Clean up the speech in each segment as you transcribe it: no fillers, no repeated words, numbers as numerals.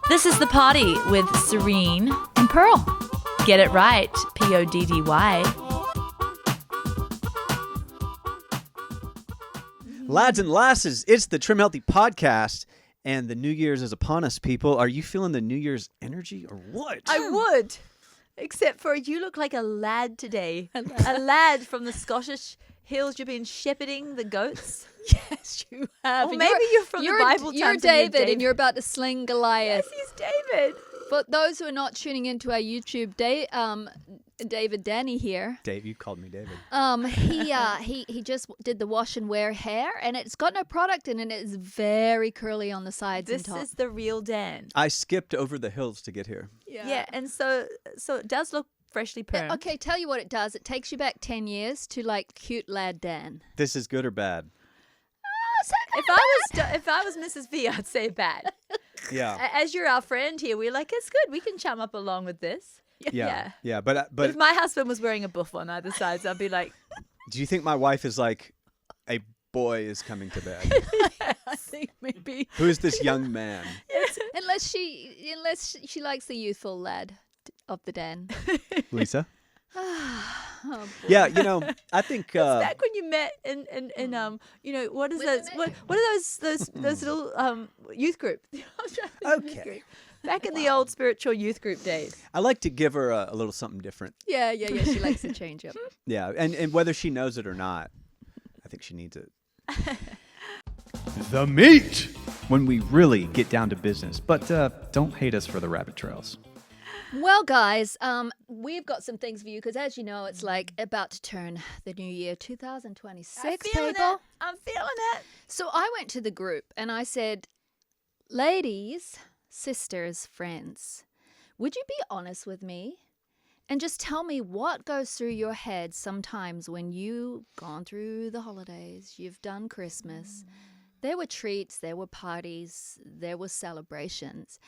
This is The Poddy with Serene and Pearl. Get it right, Poddy. Lads and lasses, it's the Trim Healthy Podcast, and the New Year's is upon us, people. Are you feeling the New Year's energy or what? I would, except for you look like a lad today. A lad from the Scottish hills. You've been shepherding the goats. Yes, you have. Or maybe you're from the Bible You're times. And David, and you're about to sling Goliath. Yes, he's David. But those who are not tuning into our YouTube, David Danny here. Dave, you called me David. He just did the wash and wear hair, and it's got no product in it. And it's very curly on the sides This and top. is the real Dan. I skipped over the hills to get here. Yeah, and so it does look freshly permed. Okay, tell you what it does. It takes you back 10 years to like cute lad Dan. This is good or bad? If I was Mrs. V, I'd say bad. Yeah. As you're our friend here, we're like, it's good. We can chum up along with this. Yeah. But But if my husband was wearing a buff on either side, I'd be like, do you think my wife is like, a boy is coming to bed? I think maybe. Who is this young man? Unless she likes the youthful lad of the den. Lisa? Oh, boy. Yeah, I think... back when you met in what is those? What are those little youth group? Okay. Back in the old spiritual youth group days. I like to give her a little something different. Yeah. She likes to change up. Yeah, and whether she knows it or not, I think she needs it. The meat! When we really get down to business. But don't hate us for the rabbit trails. Well, guys, we've got some things for you because, as you know, it's like about to turn the new year, 2026, people. I'm feeling it. So I went to the group and I said, ladies, sisters, friends, would you be honest with me and just tell me what goes through your head sometimes when you've gone through the holidays, you've done Christmas, there were treats, there were parties, there were celebrations,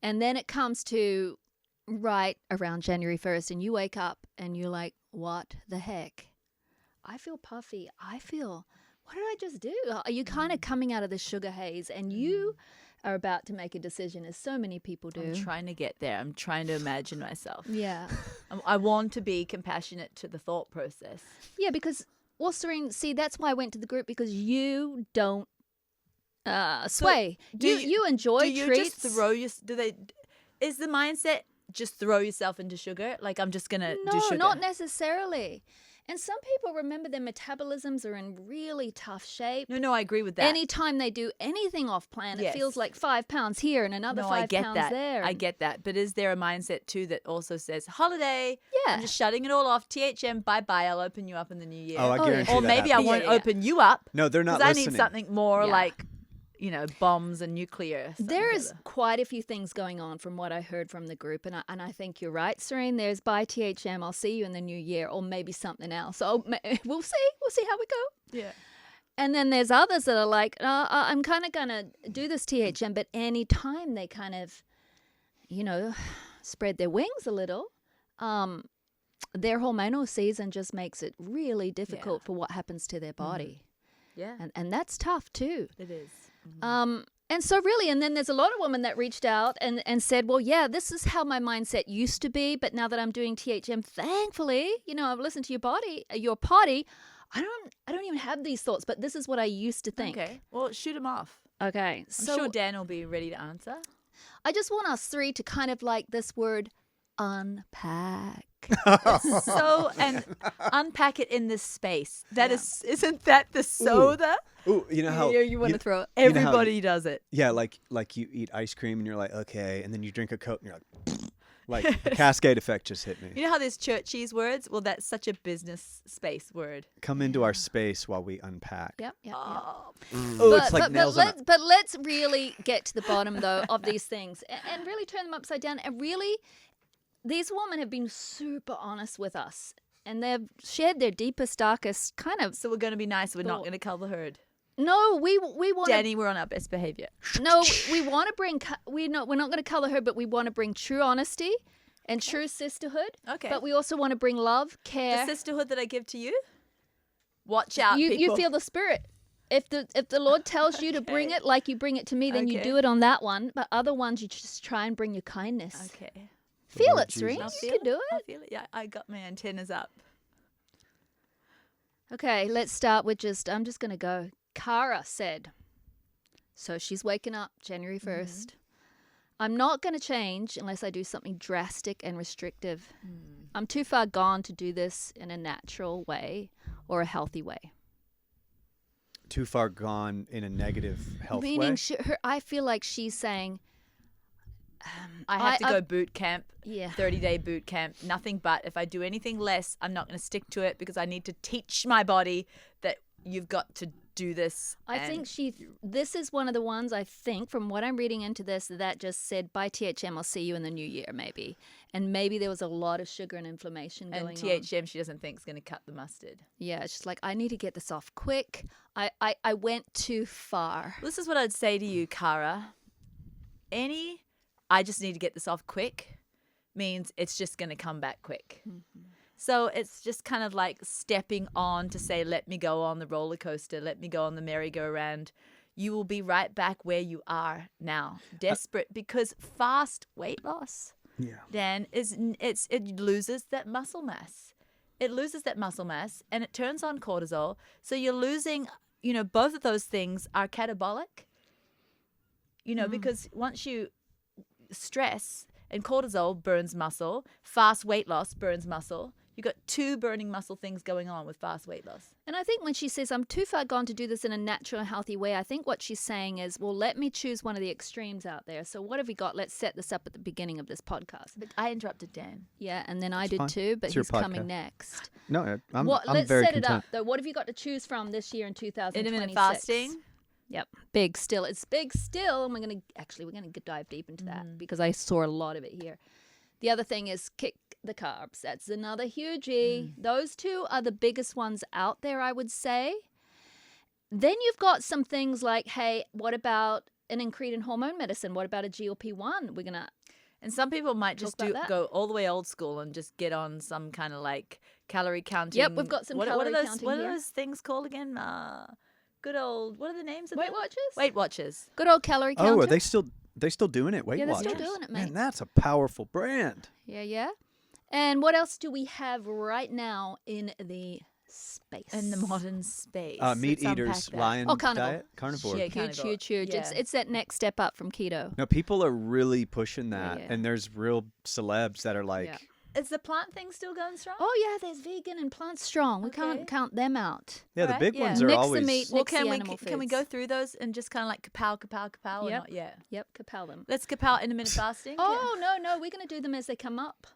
and then it comes to right around January 1st and you wake up and you're like, what the heck? I feel puffy. I feel, what did I just do? Are you kind of coming out of the sugar haze and you are about to make a decision, as so many people do? I'm trying to get there. I'm trying to imagine myself. Yeah. I want to be compassionate to the thought process. Yeah, because, well, Serene, see, that's why I went to the group, because you don't sway. You enjoy do you treats. Just throw is the mindset just throw yourself into sugar? Like, I'm just going to do sugar? No, not necessarily. And some people, remember, their metabolisms are in really tough shape. No, I agree with that. Anytime they do anything off plan, it feels like 5 pounds here and another 5 pounds there. I get that. But is there a mindset, too, that also says, holiday, Yeah. I'm just shutting it all off, THM, bye-bye, I'll open you up in the new year. Oh, I guarantee Or that maybe I happens. won't open you up. No, they're not Because I listening. need something more Yeah. like, bombs and nuclear. There is quite a few things going on from what I heard from the group, and I think you're right, Serene. There's bye THM, I'll see you in the new year, or maybe something else. So we'll see how we go. Yeah. And then there's others that are like, I'm kind of going to do this THM, but any time they kind of, spread their wings a little, their hormonal season just makes it really difficult for what happens to their body. Yeah. And that's tough too. It is. And so really, and then there's a lot of women that reached out and said, well, yeah, this is how my mindset used to be, but now that I'm doing THM, thankfully, I've listened to your potty. I don't even have these thoughts, but this is what I used to think. Okay. Well, shoot them off. Okay. I'm sure Dan will be ready to answer. I just want us three to kind of like this word unpack. And unpack it in this space. Isn't that the soda? Ooh, you know how... you want to throw it. Everybody does it. Yeah, like you eat ice cream and you're like, okay, and then you drink a Coke and you're like the cascade effect just hit me. You know how there's churchy's words? Well, that's such a business space word. Come into our space while we unpack. Yep. Oh. Oh, it's like nails on a... But let's really get to the bottom, though, of these things and really turn them upside down. And really, these women have been super honest with us. And they've shared their deepest, darkest kind of... So we're going to be nice. We're not going to cull the herd. No, we want Danny, we're on our best behavior. No, we want to bring. We're not going to color her, but we want to bring true honesty and true sisterhood. Okay. But we also want to bring love, care. The sisterhood that I give to you. Watch out, You people. feel the spirit. if the Lord tells you to bring it like you bring it to me, then you Okay. do it on that one. But other ones, you just try and bring your kindness. Okay. Feel Lord it, Serene. Jesus. You can do I it. feel it. Yeah, I got my antennas up. Okay, let's start with I'm just going to go. Cara said, so she's waking up January 1st. I'm not going to change unless I do something drastic and restrictive. I'm too far gone to do this in a natural way or a healthy way. Too far gone in a negative health Meaning, way. I feel like she's saying, I have to I- go boot camp. yeah. 30-day boot camp. Nothing but if I do anything less, I'm not going to stick to it because I need to teach my body that you've got to do this. I think this is one of the ones I think from what I'm reading into this that just said, bye THM, I'll see you in the new year maybe. And maybe there was a lot of sugar and inflammation going on. THM she doesn't think is going to cut the mustard. Yeah, it's just like, I need to get this off quick. I went too far. This is what I'd say to you, Cara. I just need to get this off quick means it's just going to come back quick. So it's just kind of like stepping on to say, let me go on the roller coaster, let me go on the merry-go-round. You will be right back where you are now, desperate, because fast weight loss, Dan, it loses that muscle mass. It loses that muscle mass and it turns on cortisol. So you're losing, both of those things are catabolic, because once you stress and cortisol burns muscle, fast weight loss burns muscle. You've got two burning muscle things going on with fast weight loss. And I think when she says, I'm too far gone to do this in a natural and healthy way, I think what she's saying is, well, let me choose one of the extremes out there. So what have we got? Let's set this up at the beginning of this podcast. But I interrupted Dan. Yeah, and then I That's did fine. too, but It's your he's coming podcast. next. No, I'm Let's very set it content. up, though. What have you got to choose from this year in 2026? Intermittent fasting. Yep, big still. It's big still, and we're gonna dive deep into that because I saw a lot of it here. The other thing is kick the carbs. That's another hugie. Those two are the biggest ones out there, I would say. Then you've got some things like, hey, what about an incretin hormone medicine? What about a GLP-1? We're gonna. And some people might just Talk about that. go all the way old school and just get on some kind of like calorie counting. Yep, we've got some what calorie are those, counting What here. are those things called again? Good old. What are the names of Weight them? Watchers? Weight Watchers. Good old calorie counter. Oh, are they still doing it? Weight Yeah, they're Watchers. still doing it, mate. Man, that's a powerful brand. Yeah. And what else do we have right now in the space? In the modern space. Meat Let's eaters, unpack that. lion carnivore. diet, carnivore. Yeah, Huge. carnivore. It's that next step up from keto. No, people are really pushing that, Yeah. and there's real celebs that are like, Yeah. Is the plant thing still going strong? Oh yeah, there's vegan and plant strong. We Okay. can't count them out. yeah, the Right, big yeah. ones are Nix the always. meat. Well, Nix the animal can we foods. go through those and just kind of like kapow, or Yep. not? Yeah. Yep, compel them. Let's kapow intermittent fasting. Oh no, we're gonna do them as they come up.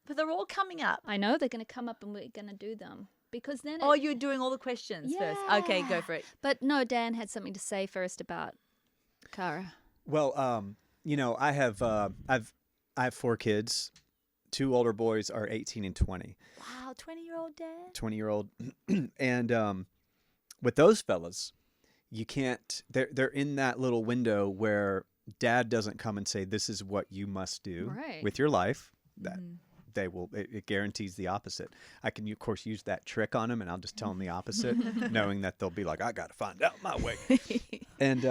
But they're all coming up. I know they're gonna come up, and we're gonna do them because then. Oh, you're doing all the questions first. Okay, go for it. But no, Dan had something to say first about Cara. Well, I have I have 4 kids. 2 older boys are 18 and 20. Wow, 20-year-old dad. 20-year-old, and with those fellas, you can't. They're in that little window where dad doesn't come and say, "This is what you must do Right. with your life." That they will. It guarantees the opposite. I can, of course, use that trick on them, and I'll just tell them the opposite, knowing that they'll be like, "I got to find out my way." And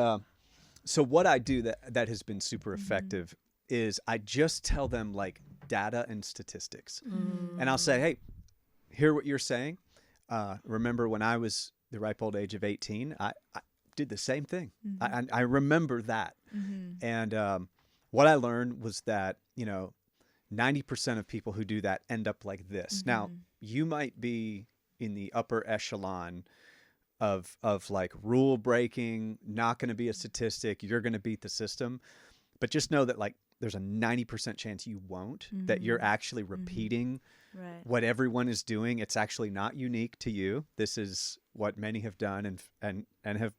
so what I do that has been super effective is I just tell them like data and statistics, and I'll say, "Hey, hear what you're saying. Remember when I was the ripe old age of 18, I did the same thing. I remember that." And what I learned was that 90% of people who do that end up like this. Now, you might be in the upper echelon of like rule breaking, not going to be a statistic, you're going to beat the system, but just know that like there's a 90% chance you won't, that you're actually repeating what everyone is doing. It's actually not unique to you. This is what many have done and have,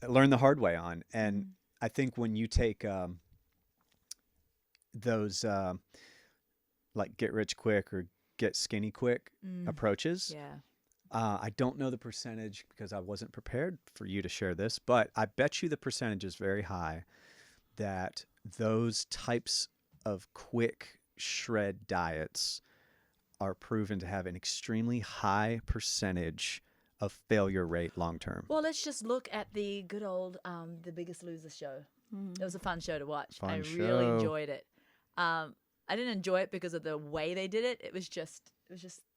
learned the hard way on. And I think when you take those like get rich quick or get skinny quick approaches, I don't know the percentage because I wasn't prepared for you to share this, but I bet you the percentage is very high that those types of quick shred diets are proven to have an extremely high percentage of failure rate long term? Well, let's just look at the good old The Biggest Loser show. It was a fun show to watch. I really enjoyed it. I didn't enjoy it because of the way they did it. It was just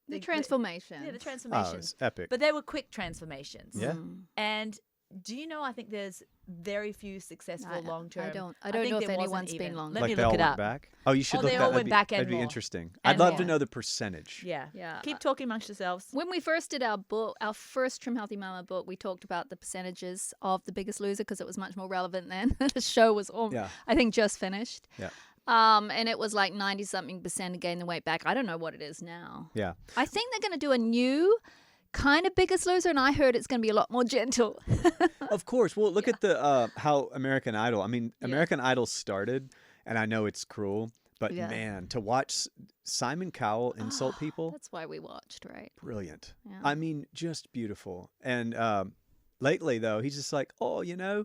The transformation. the Oh, transformation. it's epic. But they were quick transformations. Yeah. And do you know, I think there's very few successful long term. I don't think know if there wasn't anyone's been even. long Let Like me they look all it went up. back? Oh, you should Oh, look they that. all That'd went be, back and that'd be more. interesting. And I'd love to more. know the percentage. Yeah. Yeah. Keep talking amongst yourselves. When we first did our first Trim Healthy Mama book, we talked about the percentages of The Biggest Loser because it was much more relevant then. The show was, I think, just finished. Yeah. And it was like 90-something% to gain the weight back. I don't know what it is now. Yeah. I think they're going to do a new kind of Biggest Loser, and I heard it's going to be a lot more gentle. Of course. Well, look at the how American Idol. I mean, American Idol started, and I know it's cruel, but man, to watch Simon Cowell insult people, That's why we watched, right? brilliant. Yeah. I mean, just beautiful. And lately, though, he's just like, oh, Yeah.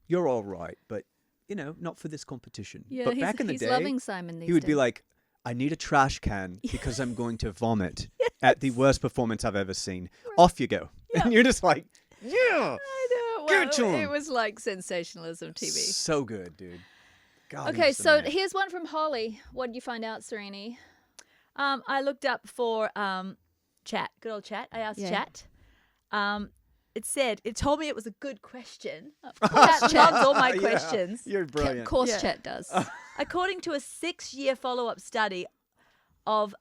you're all right, but not for this competition. Yeah, but back in the he's day, loving Simon these he would days. be like, I need a trash can because I'm going to vomit at the worst performance I've ever seen. Off you go. And you're just like, yeah. I know. Well, Give it to him. it was like sensationalism TV. So good, dude. God, Okay, he's the so man. here's one from Holly. What did you find out, Serene? I looked up for chat. Good old chat. I asked chat. It told me it was a good question. Chat loves all my Yeah, questions. You're Of brilliant. course, Yeah. Chat does. According to a 6-year follow-up study of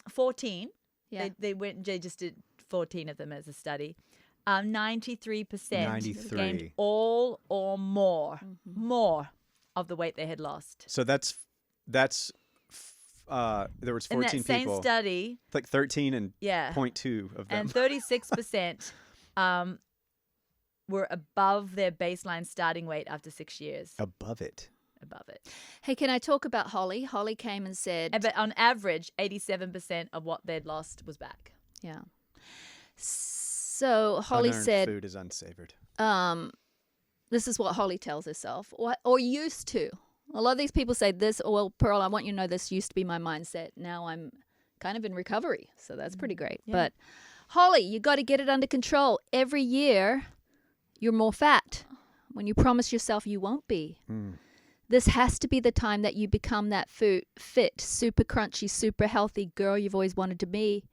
14, Yeah. they just did 14 of them as a study. 93% 93. gained all or more of the weight they had lost. So that's there was In 14 that same people. study, Like 13 and yeah, 0.2 of them. and 36% were above their baseline starting weight after 6 years. Above it. Above it. Hey, can I talk about Holly? Holly came and said, But on average, 87% of what they'd lost was back. yeah. So Holly Unearned said, food is unsavored. this is what Holly tells herself, or used to. A lot of these people say this, well, Pearl, I want you to know this used to be my mindset. Now I'm kind of in recovery. So that's pretty great. Yeah. But Holly, you got to get it under control. Every year, you're more fat when you promise yourself you won't be. This has to be the time that you become that fit, super crunchy, super healthy girl you've always wanted to be.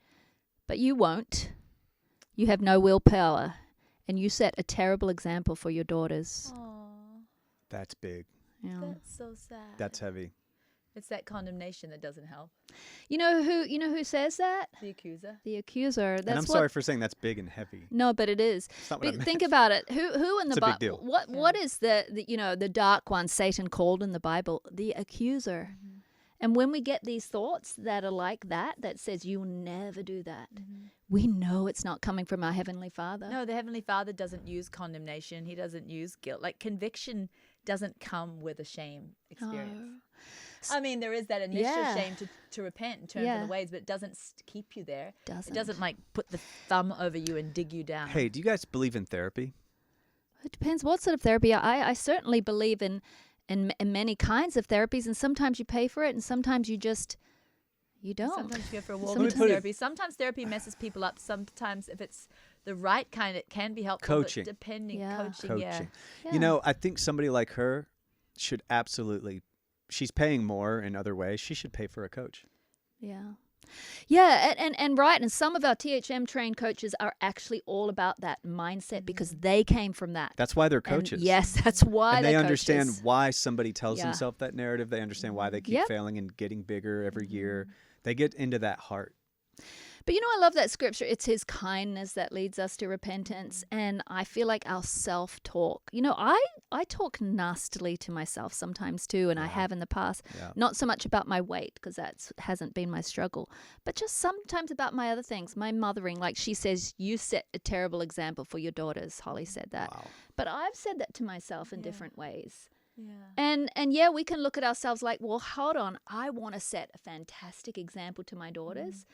But you won't. You have no willpower. And you set a terrible example for your daughters. Aww, That's big. Yeah. that's so sad. That's heavy. It's that condemnation that doesn't help. You know who says that? The accuser. The accuser. That's And I'm what, sorry for saying that's big and heavy. No, but it is. It's not what I meant. Think about it. Who in the It's a big Bible? deal. What is the the dark one Satan called in the Bible? The accuser. And when we get these thoughts that are like that says you'll never do that, we know it's not coming from our Heavenly Father. No, the Heavenly Father doesn't use condemnation. He doesn't use guilt. Like conviction doesn't come with a shame experience. I mean, there is that initial Yeah. shame to repent and turn from the ways, but it doesn't keep you there. It doesn't like put the thumb over you and dig you down. Hey, do you guys believe in therapy? It depends what sort of therapy. I certainly believe in many kinds of therapies, and sometimes you pay for it, and sometimes you don't. Sometimes you go for a walk Sometimes- into therapy. Sometimes therapy messes people up. Sometimes if it's the right kind, it can be helpful. Coaching. But depending, Yeah. coaching, yeah. Yeah. You know, I think somebody like her should absolutely, she's paying more in other ways. She should pay for a coach. Yeah. Yeah, and right, and some of our THM trained coaches are actually all about that mindset because they came from that. That's why they're And coaches. yes, that's why And they're they understand coaches. why somebody tells Yeah. themselves that narrative. They understand why they keep Yep. failing and getting bigger every year. They get into that heart. But I love that scripture. It's his kindness that leads us to repentance. And I feel like our self-talk, I talk nastily to myself sometimes too, and I have in the past. Yeah. Not so much about my weight, because that hasn't been my struggle, but just sometimes about my other things, my mothering. Like she says, you set a terrible example for your daughters. Holly said that. Wow. But I've said that to myself in different ways. Yeah. And yeah, we can look at ourselves like, well, hold on, I want to set a fantastic example to my daughters.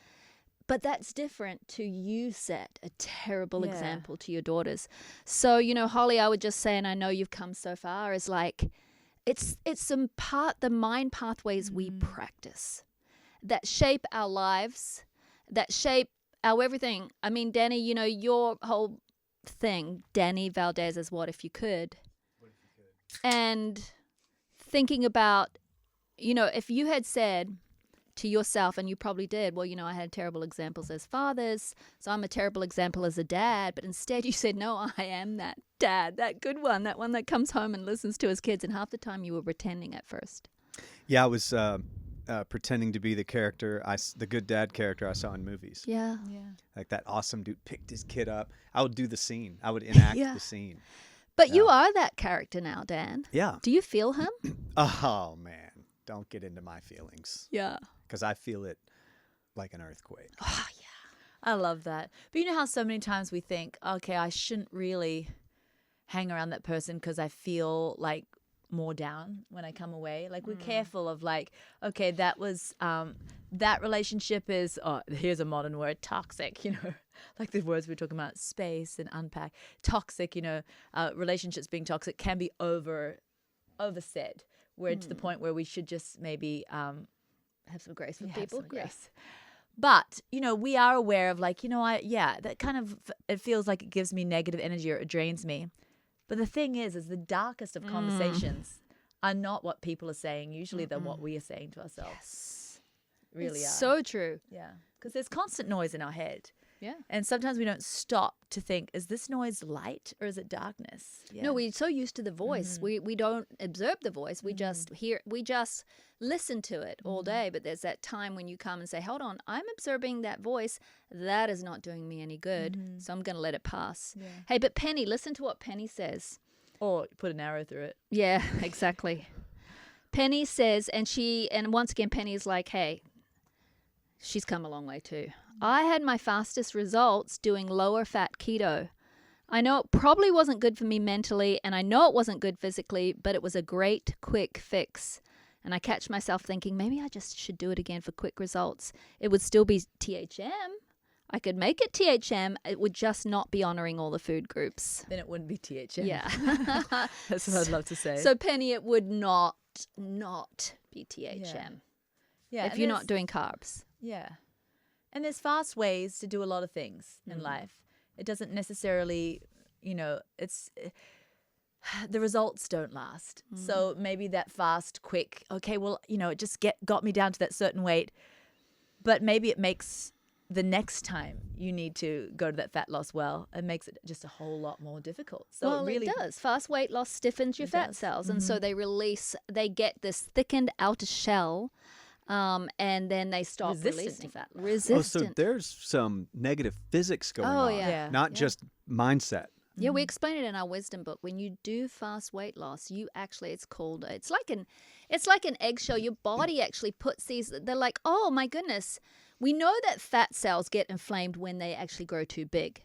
But that's different to you set a terrible Yeah. example to your daughters. So, Holly, I would just say, and I know you've come so far, is like, it's the mind pathways we practice that shape our lives, that shape our everything. I mean, Danny, you know, your whole thing, Danny Valdez, is What If You Could? And thinking about, you know, if you had said to yourself, and you probably did, well, you know, I had terrible examples as fathers, so I'm a terrible example as a dad, but instead you said, no, I am that dad, that good one, that one that comes home and listens to his kids, and half the time you were pretending at first. Yeah, I was pretending to be the character, the good dad character I saw in movies. Yeah. Like that awesome dude picked his kid up. I would do the scene. I would enact Yeah. the scene. But you are that character now, Dan. Yeah. Do you feel him? Oh, man. Don't get into my feelings. Yeah. Because I feel it like an earthquake. Oh, yeah. I love that. But you know how so many times we think, okay, I shouldn't really hang around that person because I feel like more down when I come away. Like we're careful of like, okay, that was that relationship is, oh, here's a modern word, toxic, you know, like the words we were talking about, space and unpack. Toxic, you know, relationships being toxic can be oversaid, where to the point where we should just maybe Have some grace with have people. some grace. But, you know, we are aware of like, you know, that kind of, it feels like it gives me negative energy or it drains me. But the thing is the darkest of conversations are not what people are saying. Usually they're what we are saying to ourselves. Yes. Really It's are. so true. Yeah. Because there's constant noise in our head. Yeah. And sometimes we don't stop to think, is this noise light or is it darkness? Yeah. No, we're so used to the voice. We don't observe the voice. We just listen to it all day. But there's that time when you come and say, hold on, I'm observing that voice. That is not doing me any good. So I'm going to let it pass. Yeah. Hey, but Penny, listen to what Penny says. Or put an arrow through it. Yeah, exactly. Penny says, and once again, Penny is like, hey, she's come a long way too. I had my fastest results doing lower fat keto. I know it probably wasn't good for me mentally, and I know it wasn't good physically, but it was a great quick fix. And I catch myself thinking, maybe I just should do it again for quick results. It would still be THM. I could make it THM. It would just not be honoring all the food groups. Then it wouldn't be THM. Yeah. That's what I'd love to say. So, Penny, it would not be THM yeah, if you're not doing carbs. Yeah. And there's fast ways to do a lot of things in life. It doesn't necessarily, you know, the results don't last. So maybe that fast, quick, okay, well, you know, it just got me down to that certain weight. But maybe it makes the next time you need to go to that fat loss well, it makes it just a whole lot more difficult. So Well, it does. Fast weight loss stiffens your fat cells. And so they get this thickened outer shell. And then they stop releasing to fat loss. Oh, so there's some negative physics going on. yeah. Not just mindset. Yeah, we explain it in our wisdom book. When you do fast weight loss, you actually, it's like an eggshell. Your body actually puts these, they're like, oh my goodness. We know that fat cells get inflamed when they actually grow too big.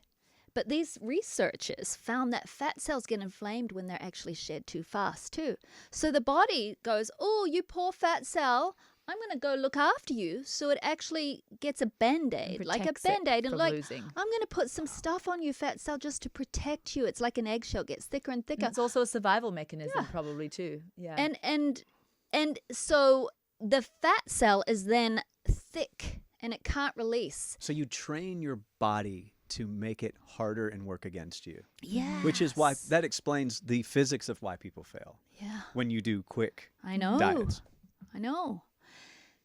But these researchers found that fat cells get inflamed when they're actually shed too fast too. So the body goes, oh, you poor fat cell, I'm going to go look after you. So it actually gets a Band-Aid, like a Band-Aid. And like, losing. I'm going to put some stuff on you, fat cell, just to protect you. It's like an eggshell, it gets thicker and thicker. It's also a survival mechanism probably too. Yeah. And so the fat cell is then thick and it can't release. So you train your body to make it harder and work against you. Yeah. Which is why that explains the physics of why people fail. Yeah. When you do quick I know. diets. I know.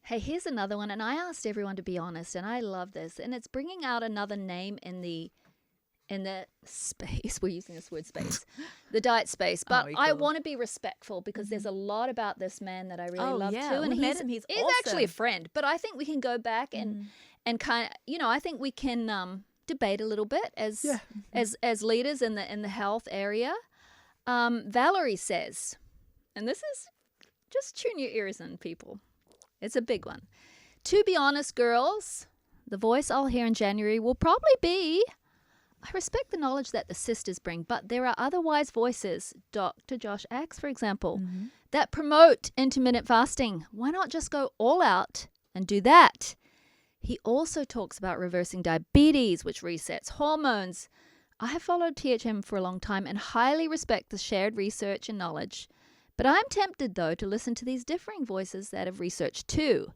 Hey, here's another one, and I asked everyone to be honest, and I love this, and it's bringing out another name in the space. We're using this word space, the diet space. But I want to be respectful because there's a lot about this man that I really love too, and we met him. He's awesome. actually a friend. But I think we can go back and kind of, you know, I think we can debate a little bit as leaders in the health area. Valerie says, and this is just tune your ears in, people. It's a big one. To be honest, girls, the voice I'll hear in January will probably be, I respect the knowledge that the sisters bring, but there are other wise voices, Dr. Josh Axe, for example, that promote intermittent fasting. Why not just go all out and do that? He also talks about reversing diabetes, which resets hormones. I have followed THM for a long time and highly respect the shared research and knowledge. But I'm tempted, though, to listen to these differing voices that have researched too.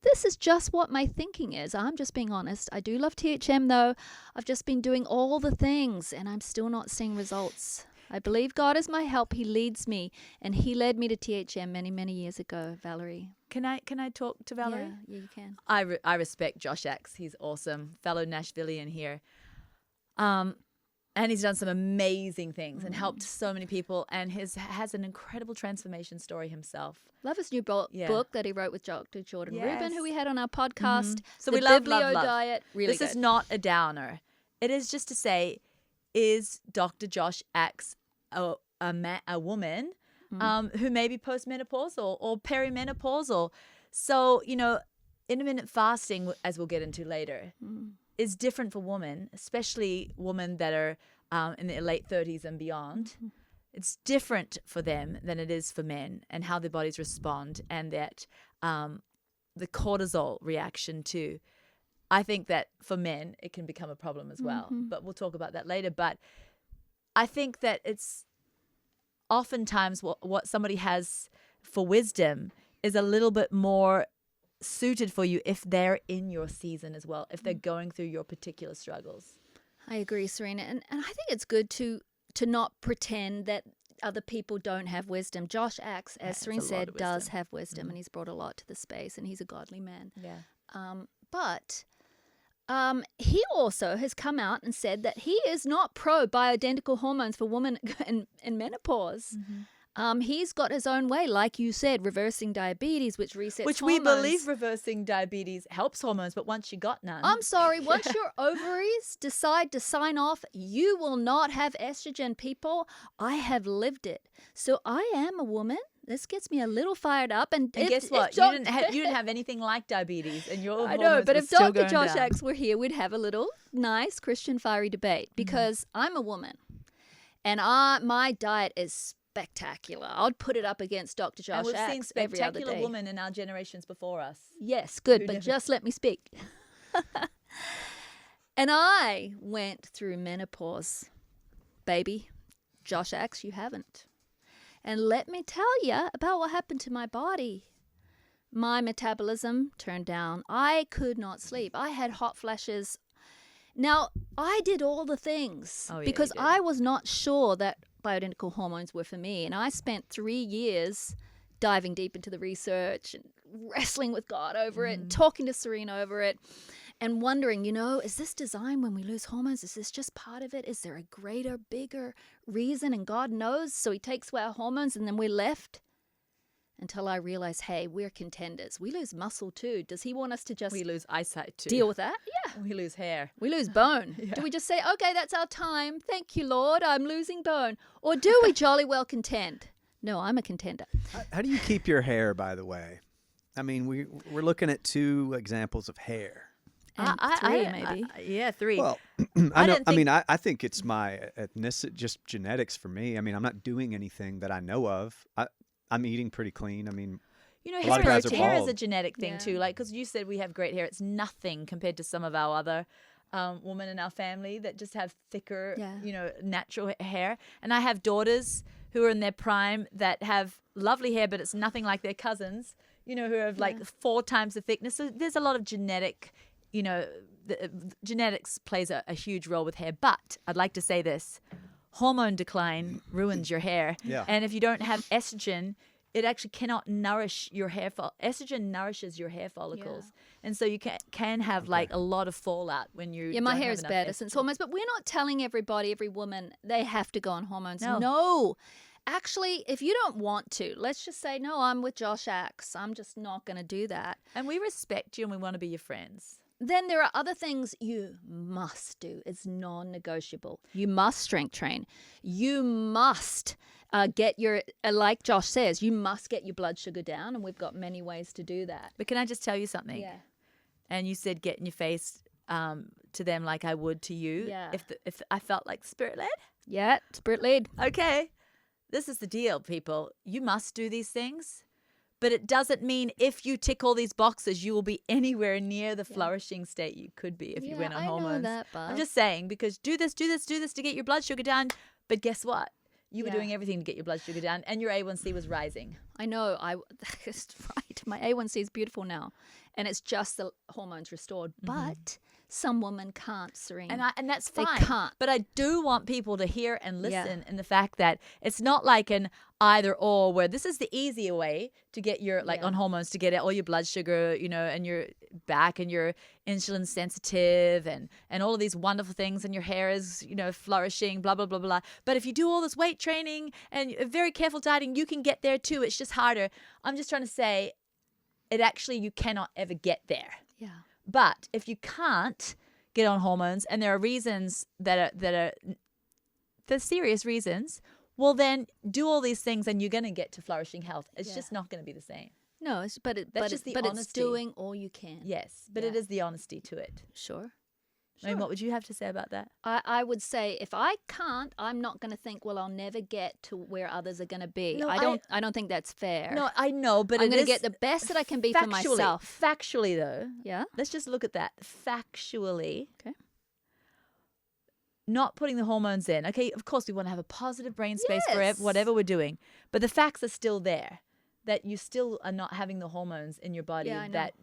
this is just what my thinking is. I'm just being honest. I do love THM though. I've just been doing all the things and I'm still not seeing results. I believe God is my help. He leads me, and He led me to THM many, many years ago, Valerie. Can I talk to Valerie? Yeah, you can. I respect Josh Axe. He's awesome, fellow Nashvilleian here. And he's done some amazing things and helped so many people, and has an incredible transformation story himself. Love his new book that he wrote with Dr. Jordan Rubin, who we had on our podcast. So the we love Biblio diet. Really this good. is not a downer. It is just to say, is Dr. Josh Axe a woman who may be postmenopausal or perimenopausal? So, intermittent fasting, as we'll get into later, is different for women, especially women that are in their late 30s and beyond. It's different for them than it is for men, and how their bodies respond, and that the cortisol reaction too. I think that for men, it can become a problem as well, but we'll talk about that later. But I think that it's oftentimes what somebody has for wisdom is a little bit more suited for you if they're in your season as well, if they're going through your particular struggles. I agree, Serena. And I think it's good to not pretend that other people don't have wisdom. Josh Axe, as Serene said, does have wisdom, and he's brought a lot to the space, and he's a godly man. Yeah. But he also has come out and said that he is not pro bioidentical hormones for women in menopause. He's got his own way, like you said, reversing diabetes, which resets Which hormones. we believe reversing diabetes helps hormones, but once you got none. I'm sorry, once your ovaries decide to sign off, you will not have estrogen, people. I have lived it. So I am a woman. This gets me a little fired up. And guess what? You didn't have anything like diabetes, and your I know, but were if still Dr. going Josh down. Axe were here, we'd have a little nice Christian fiery debate, because I'm a woman, and my diet is spectacular. I'd put it up against Dr. Josh And we've Axe seen every other spectacular day. women in our generations before us. Yes, good, Who but never- just let me speak. And I went through menopause. Baby, Josh Axe, you haven't. And let me tell you about what happened to my body. My metabolism turned down. I could not sleep. I had hot flashes. Now, I did all the things because I was not sure that bioidentical hormones were for me. And I spent 3 years diving deep into the research and wrestling with God over it, and talking to Serene over it, and wondering, is this design when we lose hormones? Is this just part of it? Is there a greater, bigger reason? And God knows. So He takes away our hormones and then we're left. Until I realized, hey, we're contenders. We lose muscle too. Does He want us to just We lose eyesight too. deal with that? Yeah. We lose hair. We lose bone. Do we just say, okay, that's our time. Thank you, Lord. I'm losing bone. Or do we jolly well contend? No, I'm a contender. How do you keep your hair, by the way? I mean, we're looking at 2 examples of hair. And 3 maybe. Yeah, 3. Well, I think it's my ethnicity, just genetics for me. I mean, I'm not doing anything that I know of. I'm eating pretty clean. I mean, a lot of guys are hair is bald. a genetic thing too. Like, because you said we have great hair. It's nothing compared to some of our other women in our family that just have thicker, natural hair. And I have daughters who are in their prime that have lovely hair, but it's nothing like their cousins, who have like 4 times the thickness. So there's a lot of genetic, genetics plays a huge role with hair. But I'd like to say this. Hormone decline ruins your hair. Yeah. And if you don't have estrogen, it actually cannot nourish your hair. Estrogen nourishes your hair follicles. And so you can have like a lot of fallout when you my don't hair have is enough better estrogen. since hormones. But we're not telling everybody, every woman, they have to go on hormones. No. No. Actually, if you don't want to, let's just say, no, I'm with Josh Axe. I'm just not going to do that. And we respect you and we want to be your friends. Then there are other things you must do. It's non-negotiable. You must strength train. You must get your, like Josh says, you must get your blood sugar down. And we've got many ways to do that. But can I just tell you something? Yeah. And you said get in your face to them like I would to you. Yeah. If I felt like spirit-led. Yeah, spirit lead. Okay. This is the deal, people. You must do these things. But it doesn't mean if you tick all these boxes, you will be anywhere near the flourishing state you could be if you went on hormones. I know that, Bob. I'm just saying, because do this to get your blood sugar down. But guess what? You were doing everything to get your blood sugar down, and your A1C was rising. I know. It's great. My A1C is beautiful now. And it's just the hormones restored. But some women can't, Serene. And that's They fine. can't. But I do want people to hear and Yeah. listen in the fact that it's not like an either or, where this is the easier way to get your, like, Yeah. on hormones, to get all your blood sugar, you know, and your back, and you're insulin sensitive, and all of these wonderful things, and your hair is, you know, flourishing, blah, blah, blah, blah. But if you do all this weight training and very careful dieting, you can get there too. It's just harder. I'm just trying to say, you cannot ever get there. Yeah. But if you can't get on hormones, and there are reasons that are the serious reasons, well, then do all these things and you're going to get to flourishing health. It's just not going to be the same. No, but just the it's honesty. doing all you can. Yes, but it Yeah. is the honesty to it. Sure. I mean, what would you have to say about that? I would say if I can't, I'm not going to think, well, I'll never get to where others are going to be. No, I don't think that's fair. No, I know, but I'm it going is to get the best that I can be for myself. Factually, though, Yeah. let's just look at that. Factually, Okay. not putting the hormones in. Okay, of course we want to have a positive brain space for Yes. whatever we're doing, but the facts are still there. That you still are not having the hormones in your body Yeah, I know. that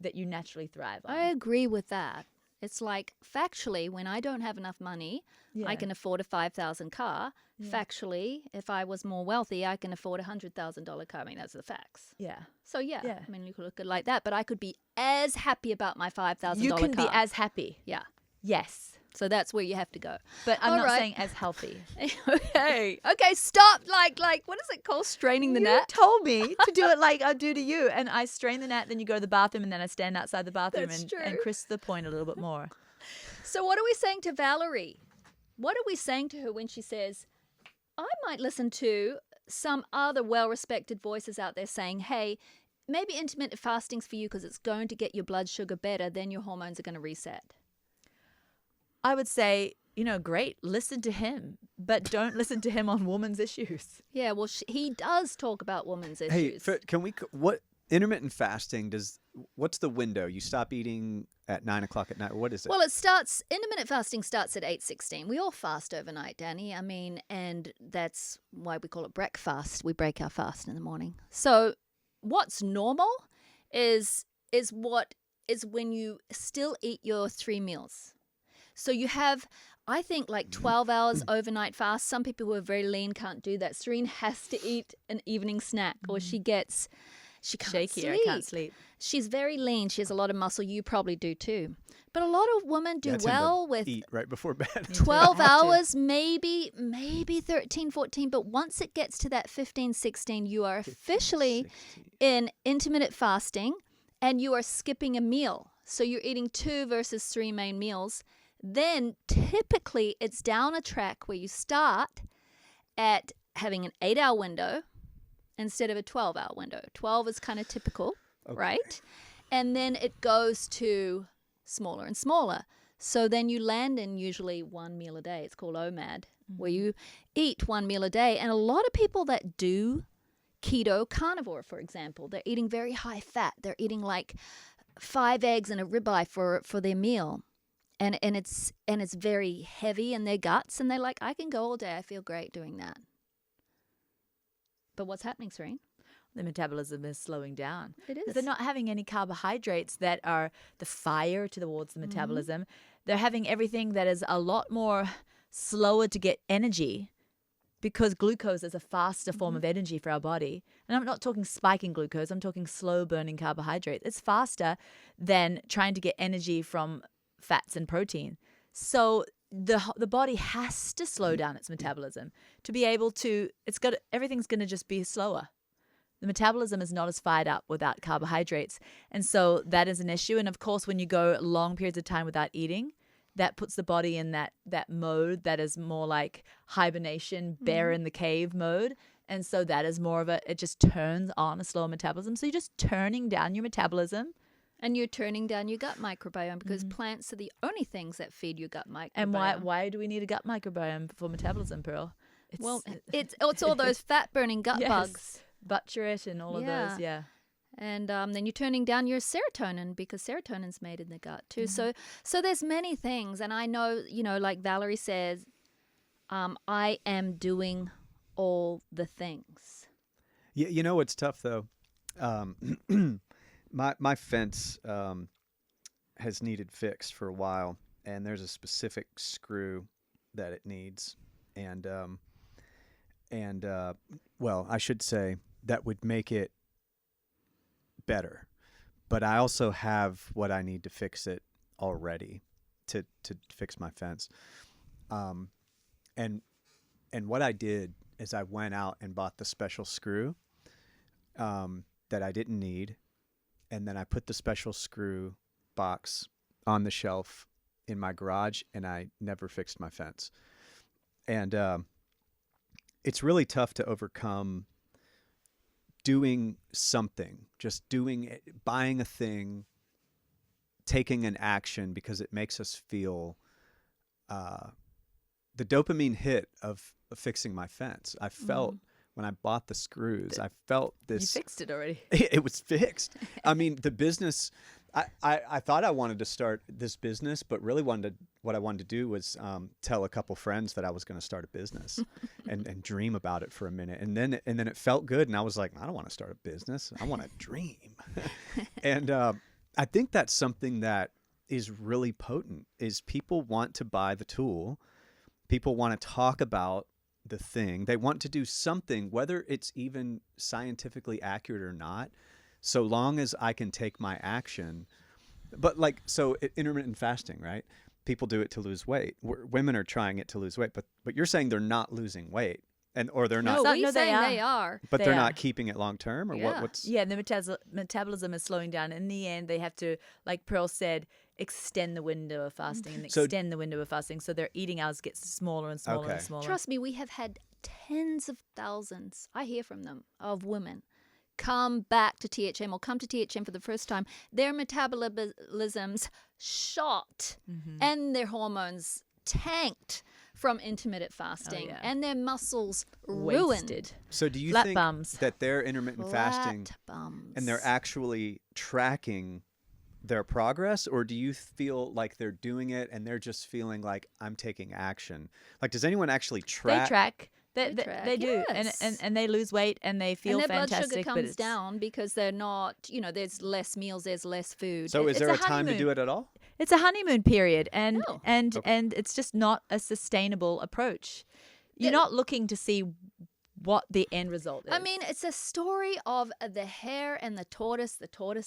that you naturally thrive on. I agree with that. It's like factually, when I don't have enough money, I Yeah. can afford a $5,000 car. Factually, if I was more wealthy, I can afford a $100,000 car. I mean, that's the facts. Yeah. So yeah, Yeah. I mean, you could look at it like that, but I could be as happy about my $5,000 You can car. be as happy. Yeah. Yes. So that's where you have to go. But I'm All not right. saying as healthy. Okay. Okay, stop. Like, what is it called? Straining the You net? told me to do it like I do to you. And I strain the gnat, then you go to the bathroom, and then I stand outside the bathroom That's and true. crisp the point a little bit more. So what are we saying to Valerie? What are we saying to her when she says, I might listen to some other well-respected voices out there saying, hey, maybe intermittent fasting's for you because it's going to get your blood sugar better, then your hormones are going to reset. I would say, you know, great, listen to him, but don't listen to him on women's issues. Yeah, well, he does talk about women's Hey, issues. can we? What intermittent fasting does? What's the window? You stop eating at 9 o'clock at night. What is it? Well, intermittent fasting starts at 8:16. We all fast overnight, Danny. I mean, and that's why we call it breakfast. We break our fast in the morning. So what's normal is when you still eat your 3 meals. So you have, I think, like 12 hours overnight fast. Some people who are very lean can't do that. Serene has to eat an evening snack or she can't Shaky, sleep. I can't sleep. She's very lean. She has a lot of muscle. You probably do too. But a lot of women do I tend to well with eat right before bed. 12 I have to. hours, maybe 13, 14. But once it gets to that 15, 16, you are officially 16. in intermittent fasting and you are skipping a meal. So you're eating 2 versus 3 main meals. Then typically it's down a track where you start at having an 8-hour window instead of a 12-hour window. 12 is kind of typical, right? And then it goes to smaller and smaller. So then you land in usually 1 meal a day. It's called OMAD, where you eat 1 meal a day. And a lot of people that do keto, carnivore, for example, they're eating very high fat. They're eating like 5 eggs and a ribeye for their meal. And it's very heavy in their guts. And they're like, I can go all day. I feel great doing that. But what's happening, Serene? The metabolism is slowing down. It is. They're not having any carbohydrates that are the fire towards the metabolism. They're having everything that is a lot more slower to get energy, because glucose is a faster form of energy for our body. And I'm not talking spiking glucose. I'm talking slow burning carbohydrate. It's faster than trying to get energy from fats and protein. So the body has to slow down its metabolism to be able to, everything's going to just be slower. The metabolism is not as fired up without carbohydrates. And so that is an issue. And of course, when you go long periods of time without eating, that puts the body in that mode that is more like hibernation, bear in the cave mode. And so that is more of it just turns on a slower metabolism. So you're just turning down your metabolism. And you're turning down your gut microbiome because plants are the only things that feed your gut microbiome. And why do we need a gut microbiome for metabolism, Pearl? It's all those fat-burning gut bugs. Butcherate and all of those, yeah. And then you're turning down your serotonin because serotonin's made in the gut too. So there's many things. And I know, like Valerie says, I am doing all the things. Yeah, you know what's tough though? My fence has needed fixed for a while, and there's a specific screw that it needs, and well, I should say that would make it better. But I also have what I need to fix it already to fix my fence. And what I did is I went out and bought the special screw that I didn't need, and then I put the special screw box on the shelf in my garage, and I never fixed my fence. And it's really tough to overcome doing something, just doing it, buying a thing, taking an action, because it makes us feel the dopamine hit of fixing my fence. I felt when I bought the screws, I felt this. You fixed it already. It was fixed. I mean, the business, I thought I wanted to start this business, but really what I wanted to do was tell a couple friends that I was going to start a business and dream about it for a minute. And then it felt good. And I was like, I don't want to start a business. I want to dream. And I think that's something that is really potent, is people want to buy the tool. People want to talk about the thing. They want to do something, whether it's even scientifically accurate or not, so long as I can take my action. But like, so intermittent fasting, right? People do it to lose weight. Women are trying it to lose weight, but you're saying they're not losing weight, or they're not. No, No, we're they saying are. they are. But They they're are. not keeping it long term, or Yeah. what's? Yeah, the metabolism is slowing down. In the end, they have to, like Pearl said, extend the window of fasting and So- extend the window of fasting, so their eating hours get smaller and smaller Okay. and smaller. Trust me, we have had tens of thousands, I hear from them, of women come back to THM or come to THM for the first time. Their metabolisms shot and their hormones tanked from intermittent fasting, yeah. and their muscles ruined. Wasted. So do you Flat think bums. that they're intermittent fasting Flat bums. and they're actually tracking their progress, or do you feel like they're doing it and they're just feeling like, I'm taking action? Like, does anyone actually track? They track. They They, track, they do, yes. and they lose weight and they feel and their blood fantastic. sugar but comes it's, down because they're not, there's less meals, there's less food. So is It's there a a time to honeymoon. do it at all? It's a honeymoon period, and No. and it's just not a sustainable approach. You're not looking to see what the end result is. I mean, it's a story of the hare and the tortoise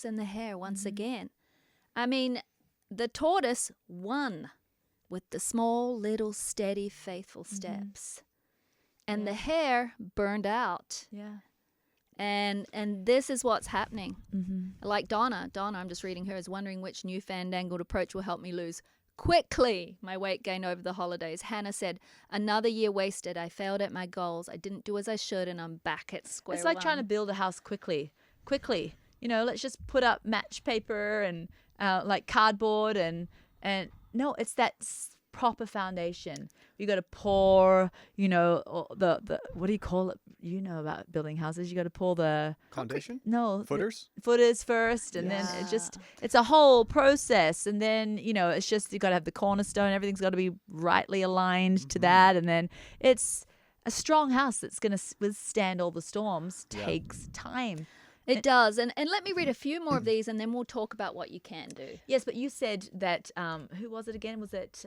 and the hare once again. I mean, the tortoise won with the small, little, steady, faithful steps. And the hare burned out. yeah. And this is what's happening. Like Donna, I'm just reading her, is wondering which new fandangled approach will help me lose quickly my weight gain over the holidays. Hannah said, another year wasted. I failed at my goals. I didn't do as I should, and I'm back at square It's like one. trying to build a house quickly. You know, let's just put up match paper and like cardboard and no, it's that proper foundation. You got to pour, the what do you call it? You know about building houses. You got to pour the Foundation? no Footers? footers first, and then it's a whole process, and then it's just you got to have the cornerstone. Everything's got to be rightly aligned to that, and then it's a strong house that's going to withstand all the storms. Takes time. It does. And let me read a few more of these, and then we'll talk about what you can do. Yes, but you said that who was it again? Was it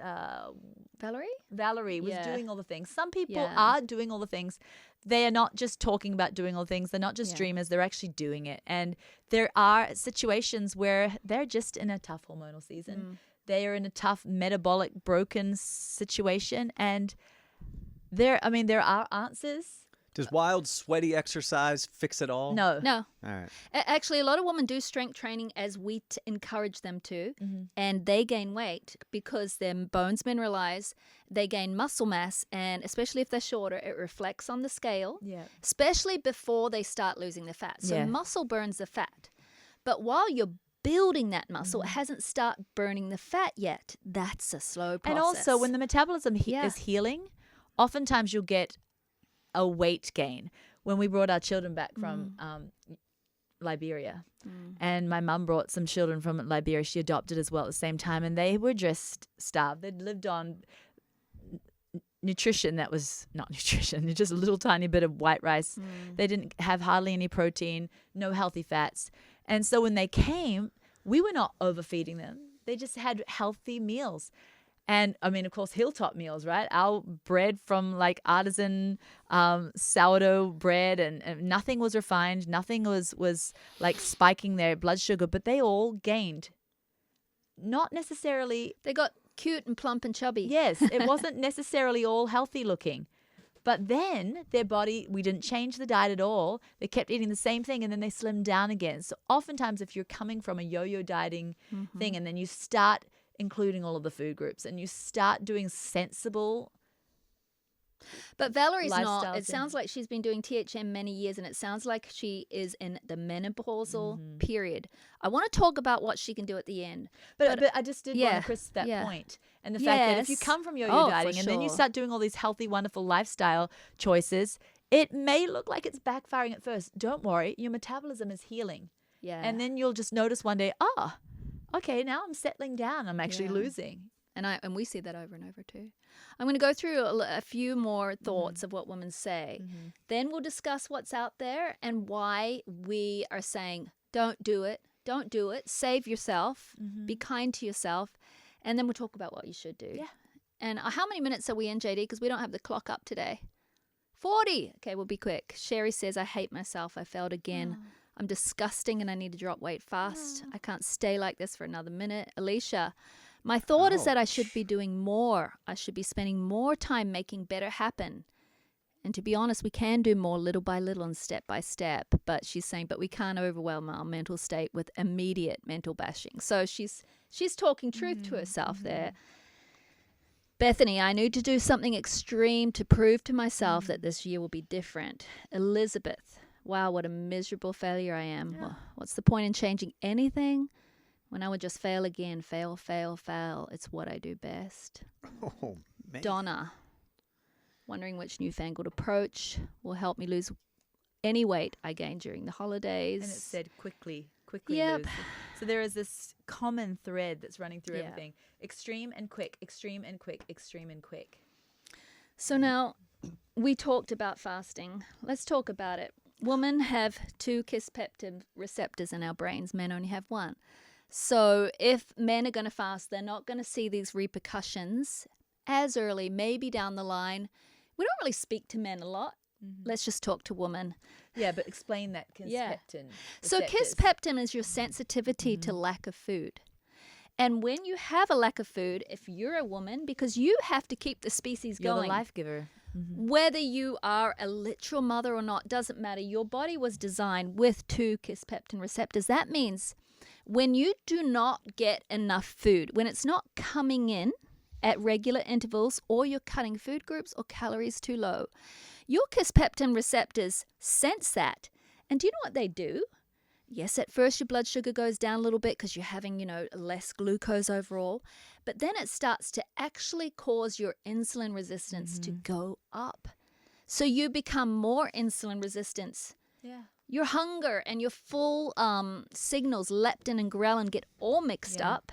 Valerie? Valerie was Yeah. doing all the things. Some people Yeah. are doing all the things. They are not just talking about doing all the things. They're not just Yeah. dreamers. They're actually doing it. And there are situations where they're just in a tough hormonal season. They are in a tough metabolic broken situation, and there are answers. Does wild, sweaty exercise fix it all? No. No. All right. Actually, a lot of women do strength training as we encourage them to, and they gain weight because their bones mineralize, they gain muscle mass, and especially if they're shorter, it reflects on the scale, Yeah. especially before they start losing the fat. So Yeah. muscle burns the fat. But while you're building that muscle, it hasn't started burning the fat yet. That's a slow process. And also, when the metabolism Yeah. is healing, oftentimes you'll get a weight gain. When we brought our children back from Liberia, and my mum brought some children from Liberia, she adopted as well at the same time, and they were just starved. They'd lived on nutrition that was not nutrition, just a little tiny bit of white rice. They didn't have hardly any protein, no healthy fats. And so when they came, we were not overfeeding them. They just had healthy meals. And I mean, of course, hilltop meals, right? Our bread from like artisan sourdough bread, and nothing was refined. Nothing was like spiking their blood sugar, but they all gained. Not necessarily. They got cute and plump and chubby. Yes, it wasn't necessarily all healthy looking. But then their body, we didn't change the diet at all. They kept eating the same thing and then they slimmed down again. So oftentimes if you're coming from a yo-yo dieting thing and then you start including all of the food groups and you start doing sensible. But Valerie's not. Lifestyles It sounds like she's been doing THM many years, and it sounds like she is in the menopausal period. I want to talk about what she can do at the end. But I just did want to crisp that point. And the fact that if you Yes. come from yo-yo Oh, for dieting and then you sure. start doing all these healthy, wonderful lifestyle choices, it may look like it's backfiring at first. Don't worry. Your metabolism is healing. Yeah. And then you'll just notice one day, okay, now I'm settling down. I'm actually losing. And we see that over and over too. I'm going to go through a few more thoughts of what women say. Then we'll discuss what's out there and why we are saying, don't do it. Don't do it. Save yourself. Be kind to yourself. And then we'll talk about what you should do. Yeah. And how many minutes are we in, JD? Because we don't have the clock up today. 40. Okay, we'll be quick. Sherry says, I hate myself. I failed again. I'm disgusting and I need to drop weight fast. I can't stay like this for another minute. Alicia, my thought is that I should be doing more. I should be spending more time making better happen. And to be honest, we can do more little by little and step by step. But she's saying, but we can't overwhelm our mental state with immediate mental bashing. So she's talking truth to herself there. Bethany, I need to do something extreme to prove to myself that this year will be different. Elizabeth, wow, what a miserable failure I am. Well, what's the point in changing anything when I would just fail again? Fail, fail, fail. It's what I do best. Oh, man. Donna, wondering which newfangled approach will help me lose any weight I gained during the holidays. And it said quickly Yep. lose. So there is this common thread that's running through Yeah. everything. Extreme and quick, extreme and quick, extreme and quick. So now we talked about fasting. Let's talk about it. Women have 2 kisspeptin receptors in our brains. Men only have 1. So if men are going to fast, they're not going to see these repercussions as early, maybe down the line. We don't really speak to men a lot. Let's just talk to women. Yeah, but explain that Yeah. kisspeptin. So receptors. kisspeptin is your sensitivity to lack of food. And when you have a lack of food, if you're a woman, because you have to keep the species You're going. the life giver. Whether you are a literal mother or not, doesn't matter. Your body was designed with 2 kisspeptin receptors. That means when you do not get enough food, when it's not coming in at regular intervals, or you're cutting food groups or calories too low, your kisspeptin receptors sense that. And do you know what they do? Yes, at first your blood sugar goes down a little bit because you're having, less glucose overall. But then it starts to actually cause your insulin resistance to go up. So you become more insulin resistant. Yeah. Your hunger and your full signals, leptin and ghrelin, get all mixed up.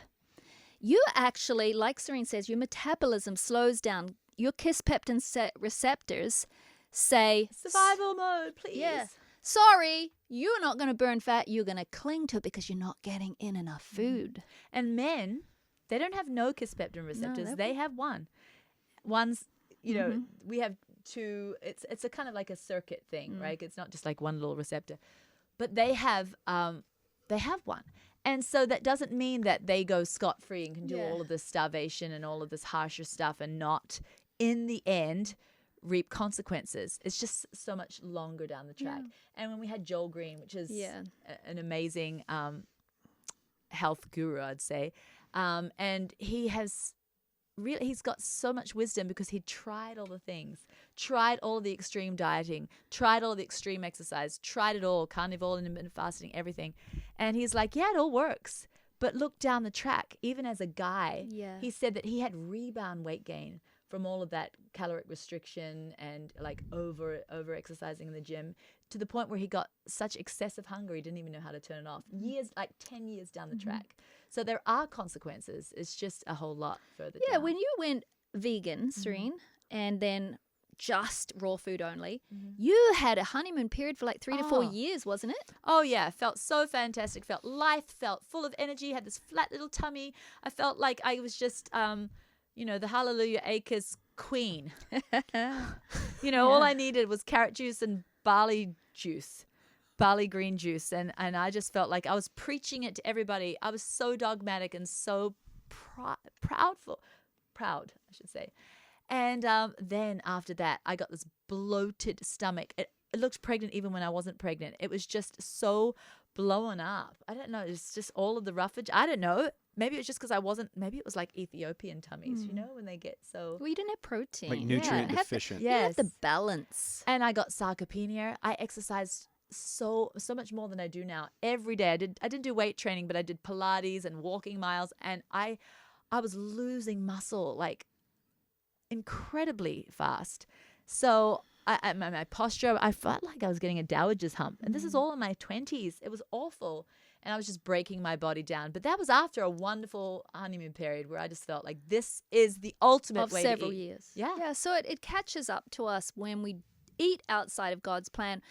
You actually, like Serene says, your metabolism slows down. Your kisspeptin receptors say, Survival mode, please. yeah, sorry, you're not going to burn fat. You're going to cling to it because you're not getting in enough food. And men, they don't have no kisspeptin receptors. they- They have one. One's, we have 2. It's a kind of like a circuit thing, right? It's not just like one little receptor. But they have one. And so that doesn't mean that they go scot-free and can do all of this starvation and all of this harsher stuff and not, in the end, reap consequences. It's just so much longer down the track. And when we had Joel Green, which is an amazing health guru, I'd say, and he's got so much wisdom because he tried all the things, tried all the extreme dieting, tried all the extreme exercise, tried it all, carnivore, intermittent fasting, everything. And he's like, yeah, it all works. But look down the track, even as a guy, he said that he had rebound weight gain from all of that caloric restriction and like over exercising in the gym, to the point where he got such excessive hunger he didn't even know how to turn it off. Years, like 10 years down the track. So there are consequences. It's just a whole lot further down. When you went vegan, Serene, and then just raw food only. You had a honeymoon period for like 3 to 4 Oh. years, wasn't it? Oh, yeah. Felt so fantastic. Felt life. Felt full of energy. Had this flat little tummy. I felt like I was just, the Hallelujah Acres queen. All I needed was carrot juice and barley green juice. And I just felt like I was preaching it to everybody. I was so dogmatic and so proud, I should say. And then after that, I got this bloated stomach. It looked pregnant even when I wasn't pregnant. It was just so blown up. I don't know. It's just all of the roughage. I don't know. Maybe it was just because maybe it was like Ethiopian tummies, when they get so. Well, you didn't have protein. Like nutrient You have the- deficient. You have the balance. And I got sarcopenia. I exercised so much more than I do now. Every day I didn't do weight training, but I did Pilates and walking miles, and I was losing muscle like incredibly fast. So my posture, I felt like I was getting a dowager's hump. And this is all in my 20s. It was awful. And I was just breaking my body down. But that was after a wonderful honeymoon period where I just felt like this is the ultimate Of way several to eat. years. Yeah. Yeah, so it catches up to us when we eat outside of God's plan,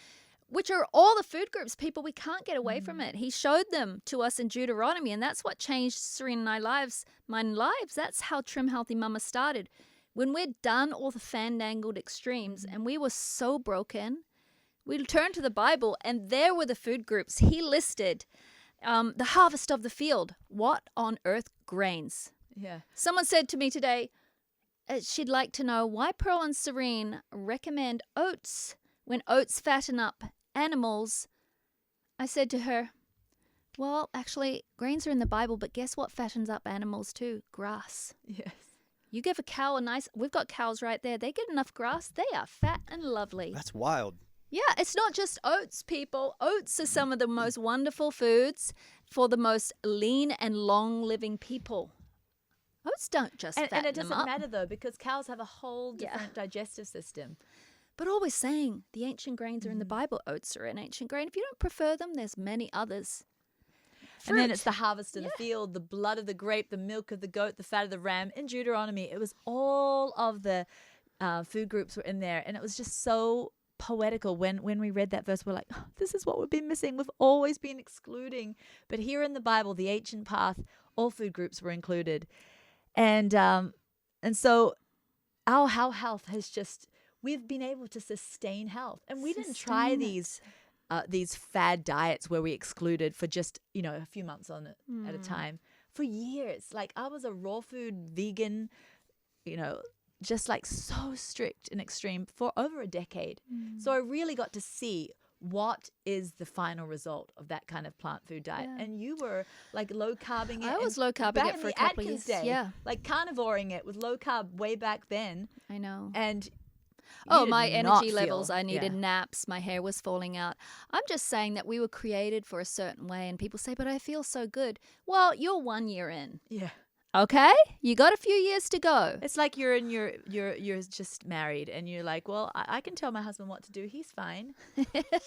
which are all the food groups, people. We can't get away from it. He showed them to us in Deuteronomy, and that's what changed Serene and my lives. That's how Trim Healthy Mama started. When we're done all the fandangled extremes and we were so broken, we turned to the Bible, and there were the food groups. He listed the harvest of the field. What on earth? Grains. Yeah. Someone said to me today, she'd like to know why Pearl and Serene recommend oats when oats fatten up animals. I said to her, well, actually, grains are in the Bible, but guess what fattens up animals too? Grass. Yes. You give a cow we've got cows right there. They get enough grass. They are fat and lovely. That's wild. Yeah, it's not just oats, people. Oats are some of the most wonderful foods for the most lean and long-living people. Oats don't just fatten And it them doesn't up. matter though, because cows have a whole different digestive system. But all we're saying, the ancient grains are in the Bible. Oats are an ancient grain. If you don't prefer them, there's many others. And then Fruit. it's the harvest of the field, the blood of the grape, the milk of the goat, the fat of the ram. In Deuteronomy, it was all of the food groups were in there. And it was just so poetical. When we read that verse, we're like, oh, this is what we've been missing. We've always been excluding. But here in the Bible, the ancient path, all food groups were included. And so our health has just, we've been able to sustain health. And we didn't try these fad diets where we excluded for just, a few months at a time. For years. Like I was a raw food vegan, just like so strict and extreme for over a decade. So I really got to see what is the final result of that kind of plant food diet. Yeah. And you were like low carbing it. I was and low carbing back it in for a the couple of Atkins years. day, Yeah. like carnivoring it with low carb way back then. I know. And Oh, you my did not energy levels. feel- I needed yeah. naps. My hair was falling out. I'm just saying that we were created for a certain way, and people say, but I feel so good. Well, you're 1 year in. Yeah. Okay? You got a few years to go. It's like you're just married and you're like, well, I can tell my husband what to do. He's fine.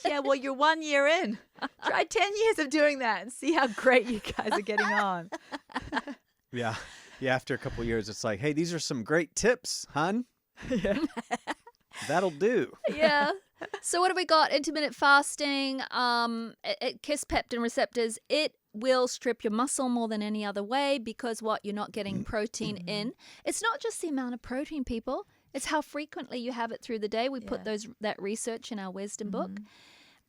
Yeah, well, you're 1 year in. Try 10 years of doing that and see how great you guys are getting on. Yeah. Yeah. After a couple of years, it's like, hey, these are some great tips, hon. Yeah. That'll do. Yeah. So what have we got? Intermittent fasting, kiss peptin receptors. It will strip your muscle more than any other way because you're not getting protein in. It's not just the amount of protein, people. It's how frequently you have it through the day. We put that research in our wisdom book.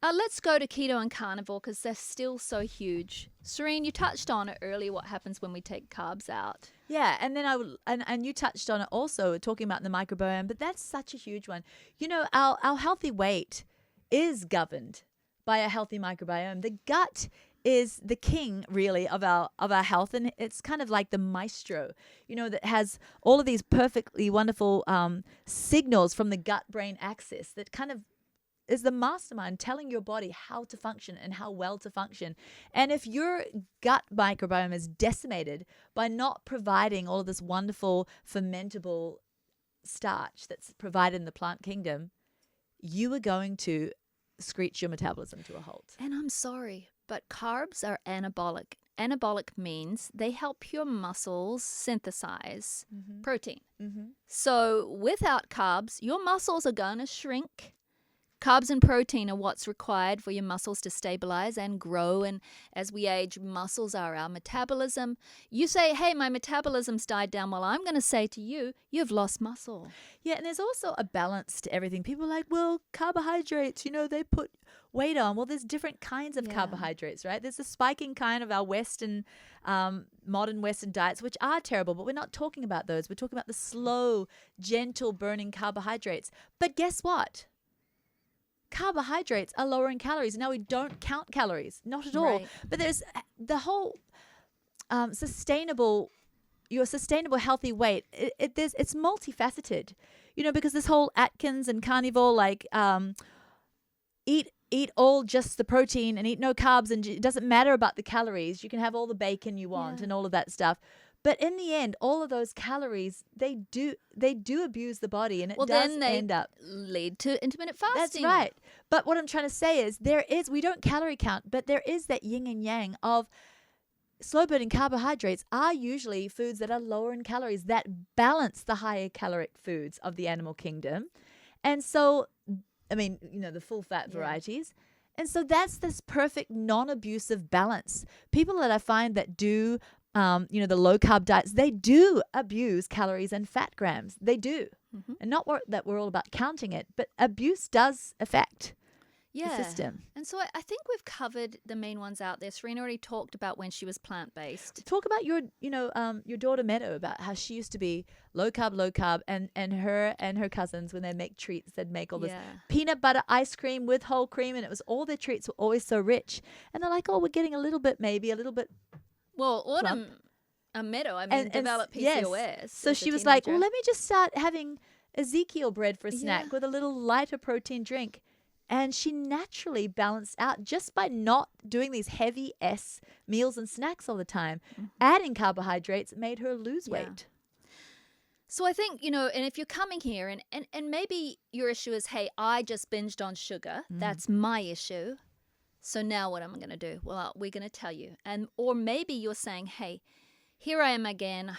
Let's go to keto and carnivore because they're still so huge. Serene, you touched on it earlier, what happens when we take carbs out. Yeah, and then and you touched on it also, talking about the microbiome, but that's such a huge one. Our healthy weight is governed by a healthy microbiome. The gut is the king, really, of our health, and it's kind of like the maestro, that has all of these perfectly wonderful signals from the gut-brain axis that kind of is the mastermind telling your body how to function and how well to function. And if your gut microbiome is decimated by not providing all of this wonderful fermentable starch that's provided in the plant kingdom, you are going to screech your metabolism to a halt. And I'm sorry, but carbs are anabolic. anabolic means they help your muscles synthesize protein. So without carbs, your muscles are going to shrink. Carbs and protein are what's required for your muscles to stabilize and grow. And as we age, muscles are our metabolism. You say, hey, my metabolism's died down. Well, I'm going to say to you, you've lost muscle. Yeah, and there's also a balance to everything. People are like, well, carbohydrates, they put weight on. Well, there's different kinds of carbohydrates, right? There's the spiking kind of our Western, modern Western diets, which are terrible, but we're not talking about those. We're talking about the slow, gentle burning carbohydrates. But guess what? Carbohydrates are lower in calories. Now, we don't count calories, not at all. Right. But there's the whole sustainable healthy weight. It's multifaceted, because this whole Atkins and carnivore, like eat all just the protein and eat no carbs, and it doesn't matter about the calories. You can have all the bacon you want and all of that stuff. But in the end, all of those calories, they do abuse the body, and it does end up lead to intermittent fasting. That's right. But what I'm trying to say is we don't calorie count, but there is that yin and yang of slow burning carbohydrates are usually foods that are lower in calories that balance the higher caloric foods of the animal kingdom. And so, the full fat varieties. And so that's this perfect non-abusive balance. People that I find that do the low carb diets, they do abuse calories and fat grams. They do. And not that we're all about counting it, but abuse does affect the system. And so I think we've covered the main ones out there. Serene already talked about when she was plant-based. Talk about your daughter Meadow, about how she used to be low carb, and her cousins, when they make treats, they'd make all this peanut butter ice cream with whole cream, and it was all their treats were always so rich. And they're like, oh, we're getting a little bit. Well, Autumn, Meadow, developed PCOS. Yes. So she was like, well, let me just start having Ezekiel bread for a snack with a little lighter protein drink. And she naturally balanced out just by not doing these heavy meals and snacks all the time. Adding carbohydrates made her lose weight. So I think, and if you're coming here and maybe your issue is, hey, I just binged on sugar. That's my issue. So now what am I going to do? Well, we're going to tell you. Or maybe you're saying, hey, here I am again.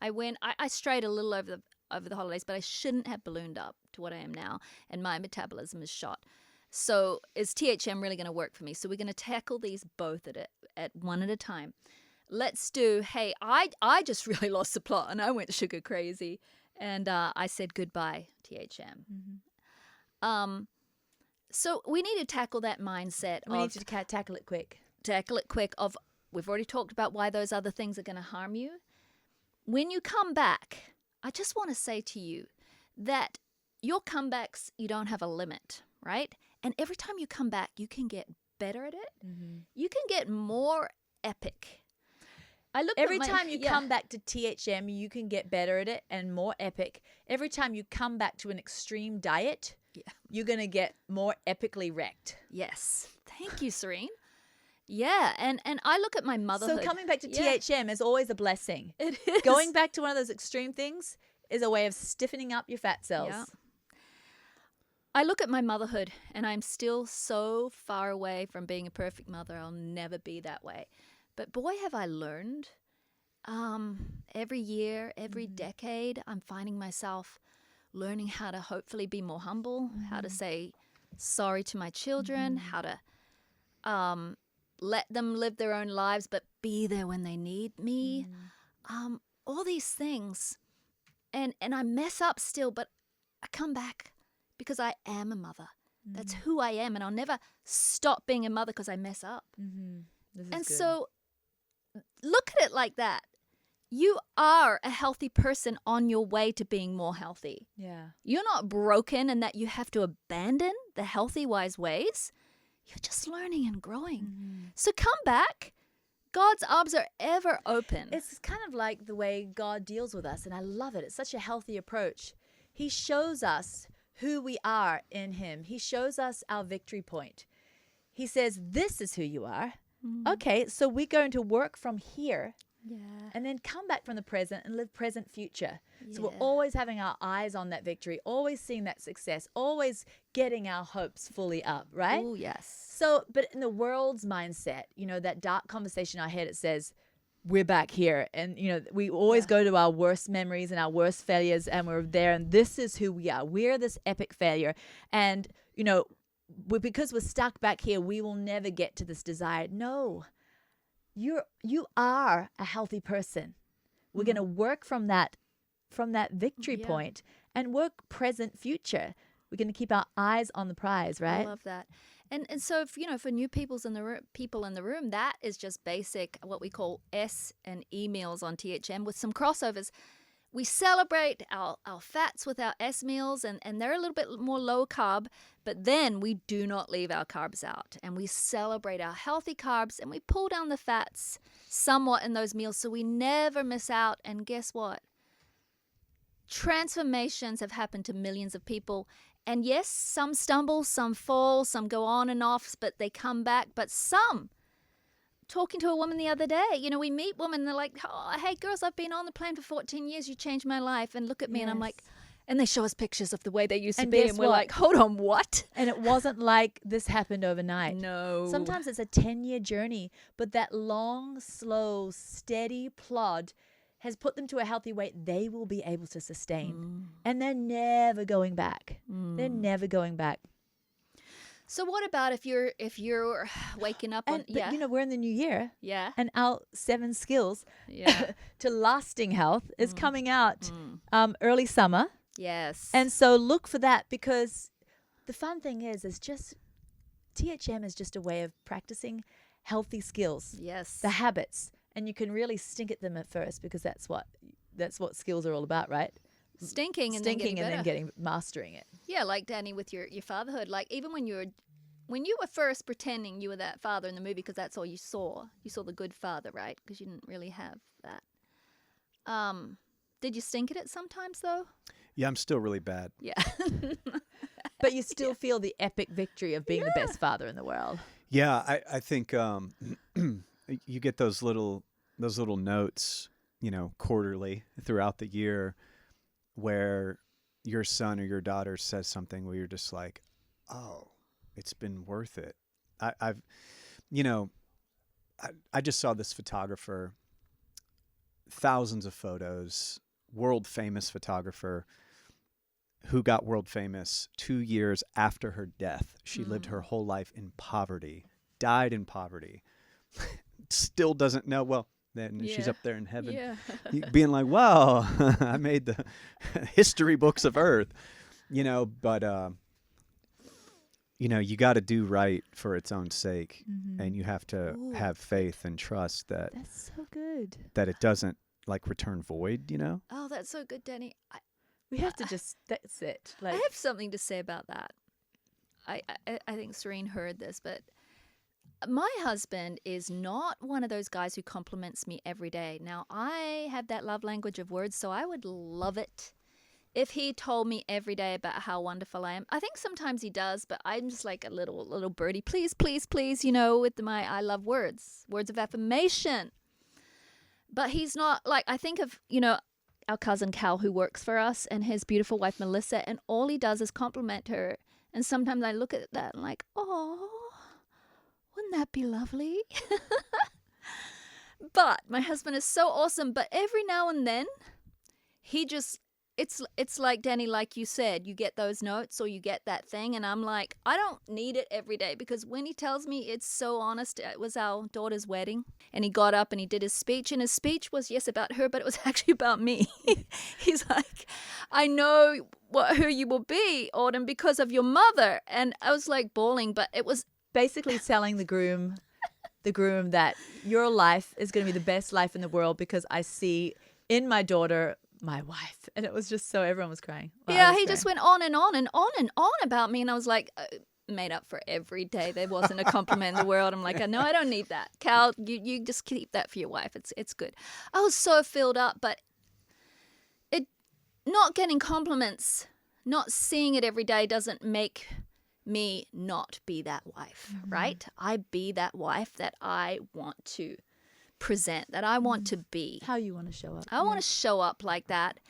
I strayed a little over the holidays, but I shouldn't have ballooned up to what I am now, and my metabolism is shot. So is THM really going to work for me? So we're going to tackle these both at one at a time. Let's do, hey, I just really lost the plot, and I went sugar crazy, and I said goodbye, THM. So we need to tackle that mindset. We need to tackle it quick. We've already talked about why those other things are going to harm you. When you come back, I just want to say to you that your comebacks, you don't have a limit, right? And every time you come back, you can get better at it. You can get more epic. Every time you come back to THM, you can get better at it and more epic. Every time you come back to an extreme diet, you're going to get more epically wrecked. Yes. Thank you, Serene. Yeah, and I look at my motherhood. So coming back to THM is always a blessing. It is. Going back to one of those extreme things is a way of stiffening up your fat cells. Yeah. I look at my motherhood, and I'm still so far away from being a perfect mother. I'll never be that way. But boy, have I learned. Every year, every decade, I'm finding myself learning how to hopefully be more humble, how to say sorry to my children, how to let them live their own lives, but be there when they need me. All these things. And I mess up still, but I come back because I am a mother. That's who I am. And I'll never stop being a mother because I mess up. And so look at it like that. You are a healthy person on your way to being more healthy. Yeah. You're not broken and that you have to abandon the healthy, wise ways. You're just learning and growing. So come back. God's arms are ever open. It's kind of like the way God deals with us, and I love it. It's such a healthy approach. He shows us who we are in him. He shows us our victory point. He says, this is who you are. Okay, so we're going to work from here Yeah. And then come back from the present and live present future. So we're Yeah. always having our eyes on that victory, always seeing that success, always getting our hopes fully up, right? Oh, yes. So, but in the world's mindset, that dark conversation in our head, it says, we're back here. And, we always go to our worst memories and our worst failures, and we're there. And this is who we are. We're this epic failure. And, because we're stuck back here, we will never get to this desire. No, you are a healthy person. We're going to work from that victory point and work present future. We're going to keep our eyes on the prize, right? I love that. And so, for new people in the room, that is just basic, what we call S and E meals on THM with some crossovers. We celebrate our fats with our S meals, and they're a little bit more low carb, but then we do not leave our carbs out. And we celebrate our healthy carbs, and we pull down the fats somewhat in those meals so we never miss out. And guess what? Transformations have happened to millions of people. And yes, some stumble, some fall, some go on and off, but they come back. But some, talking to a woman the other day, we meet women, they're like, oh, hey, girls, I've been on the plan for 14 years. You changed my life. And look at me. And I'm like, and they show us pictures of the way they used to be. And we're like, hold on, what? And it wasn't like this happened overnight. No. Sometimes it's a 10-year journey, but that long, slow, steady plod has put them to a healthy weight they will be able to sustain. And they're never going back. They're never going back. So what about if you're waking up But we're in the new year. Yeah. And our 7 skills to lasting health is coming out early summer. Yes. And so look for that, because the fun thing is just THM is just a way of practicing healthy skills. Yes. The habits. And you can really stink at them at first, because that's what skills are all about, right? Stinking and then getting mastering it. Yeah, like Danny with your fatherhood. Like even when you were first pretending you were that father in the movie, because that's all you saw. You saw the good father, right? Because you didn't really have that. Did you stink at it sometimes though? Yeah, I'm still really bad. Yeah. But you still feel the epic victory of being the best father in the world. Yeah, I think you get those little notes, quarterly throughout the year, where your son or your daughter says something where you're just like, oh, it's been worth it. I just saw this photographer, thousands of photos, world famous photographer, who got world famous 2 years after her death. She lived her whole life in poverty, died in poverty, still doesn't know. Well, then she's up there in heaven, being like, wow, I made the history books of Earth, but, you got to do right for its own sake. And you have to have faith and trust that That's so good. that it doesn't return void, Oh, that's so good, Danny. We have to that's it. I have something to say about that. I think Serene heard this, but my husband is not one of those guys who compliments me every day. Now, I have that love language of words, so I would love it if he told me every day about how wonderful I am. I think sometimes he does, but I'm just like a little birdie. Please, please, please, with I love words of affirmation. But he's not I think of, our cousin Cal, who works for us, and his beautiful wife Melissa, and all he does is compliment her. And sometimes I look at that and oh, wouldn't that be lovely? But my husband is so awesome. But every now and then, he just, it's like, Danny, like you said, you get those notes or you get that thing. And I'm like, I don't need it every day, because when he tells me, it's so honest. It was our daughter's wedding, and he got up and he did his speech. And his speech was, yes, about her, but it was actually about me. He's like, I know who you will be, Autumn, because of your mother. And I was like bawling, but it was basically telling the groom that your life is going to be the best life in the world, because I see in my daughter my wife. And it was just so everyone was crying. Wow, yeah, he just went on and on and on and on about me. And I was like, made up for every day. There wasn't a compliment in the world. I'm like, no, I don't need that. Cal, you just keep that for your wife. It's good. I was so filled up, but not getting compliments, not seeing it every day doesn't make me not be that wife, right? I be that wife that I want to present, that I want to be. How you want to show up. I want to show up like that.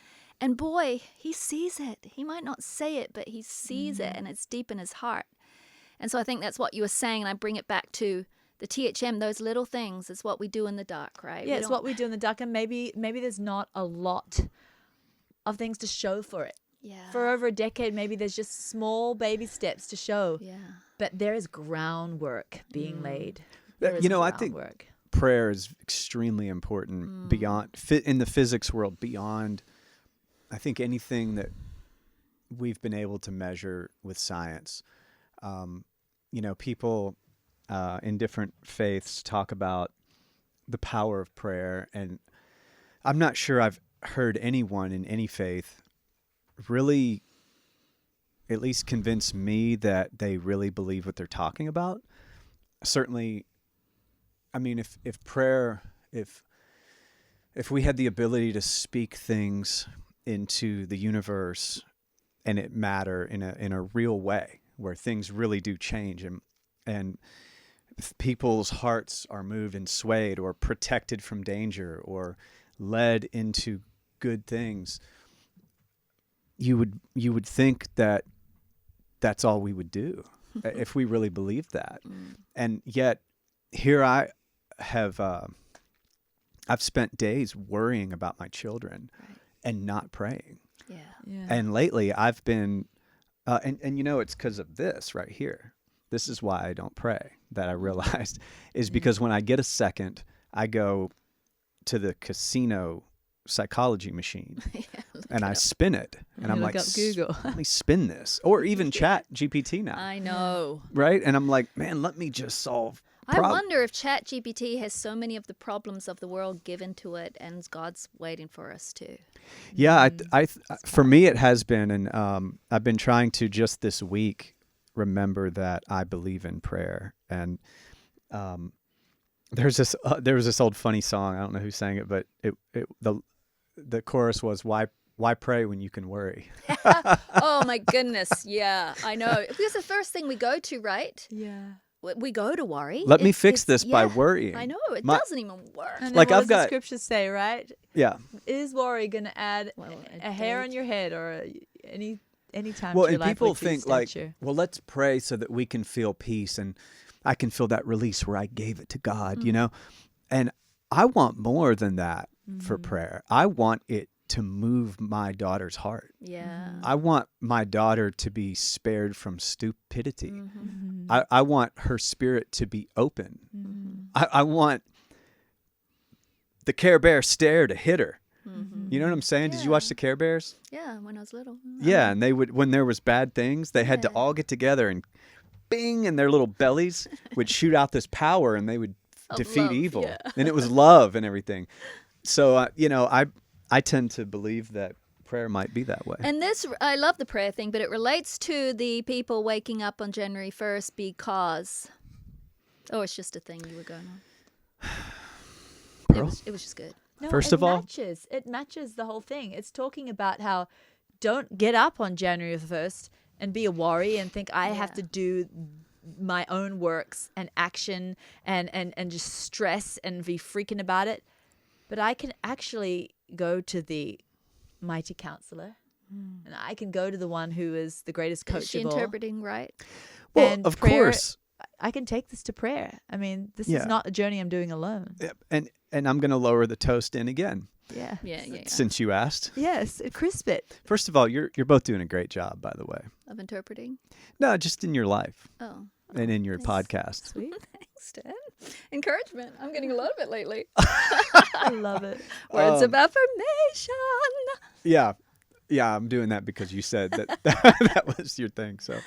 And boy, he sees it. He might not say it, but he sees it, and it's deep in his heart. And so I think that's what you were saying, and I bring it back to the THM, those little things. It's what we do in the dark, right? Yeah, it's what we do in the dark, and maybe there's not a lot of things to show for it. Yeah. For over a decade, maybe there's just small baby steps to show. Yeah. But there is groundwork being laid. I think prayer is extremely important beyond in the physics world, beyond I think anything that we've been able to measure with science. People in different faiths talk about the power of prayer, and I'm not sure I've heard anyone in any faith really at least convince me that they really believe what they're talking about. Certainly, I mean, if prayer, if we had the ability to speak things into the universe and it matter in a real way where things really do change, and people's hearts are moved and swayed or protected from danger or led into good things, you would think that that's all we would do if we really believed that. And yet here I have I've spent days worrying about my children and not praying. Yeah. And lately I've been and it's because of this right here. This is why I don't pray, that I realized, is because when I get a second, I go to the casino psychology machine and I spin it. And I'm like, Google. let me spin this. Or even chat GPT now. I know. Right? And I'm like, man, let me just solve I wonder if ChatGPT has so many of the problems of the world given to it, and God's waiting for us to. Yeah, for me it has been, and I've been trying to just this week remember that I believe in prayer. And there was this old funny song. I don't know who sang it, but the chorus was why pray when you can worry? Oh my goodness, yeah, I know. Because the first thing we go to, right? Yeah. We go to worry. Let me fix this by worrying. I know, it doesn't even work. And Like, what I've does got- the scriptures say, right? Yeah. Is worry going to add a a hair day- on your head or any time Well, to your and life people or to your think like, stature? well, let's pray so that we can feel peace and I can feel that release where I gave it to God, And I want more than that for prayer. I want it to move my daughter's heart. Yeah. I want my daughter to be spared from stupidity. Mm-hmm. I want her spirit to be open. I want the Care Bear stare to hit her. You know what I'm saying? Did you watch the Care Bears? Yeah, when I was little. Yeah, and they would, when there was bad things, they had to all get together and bing, and their little bellies would shoot out this power, and they would defeat love, evil. yeah. And it was love and everything. So, I tend to believe that prayer might be that way. And this, I love the prayer thing, but it relates to the people waking up on January 1st because, it's just a thing you were going on. It was just good. No, First of all, it matches the whole thing. It's talking about how don't get up on January the 1st and be a worry and think I have to do my own works and action and just stress and be freaking about it. But I can actually go to the mighty counselor and I can go to the one who is the greatest coach Is she of all. interpreting right? well, and of prayer- course. I can take this to prayer. I mean, this Yeah. is not a journey I'm doing alone. Yep. And I'm going to lower the toast in again, Yeah. Yeah. since you asked. Yes, crisp it. First of all, you're both doing a great job, by the way. Of interpreting? No, just in your life Oh. and in your podcast. Sweet. Thanks, Dad. Encouragement. I'm getting a lot of it lately. I love it. Words of affirmation. Yeah, I'm doing that because you said that that was your thing. So,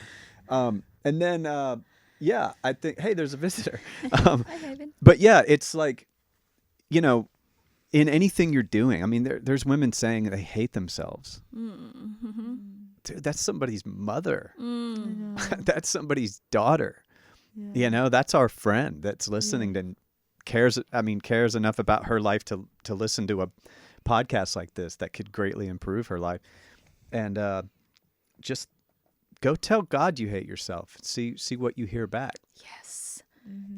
and then I think there's a visitor. Hi, Haven. But yeah, it's like, in anything you're doing. I mean, there's women saying they hate themselves. Mm-hmm. Dude, that's somebody's mother. Mm. That's somebody's daughter. Yeah. That's our friend that's listening and cares enough about her life to listen to a podcast like this that could greatly improve her life. And just go tell God you hate yourself. See what you hear back. Yes.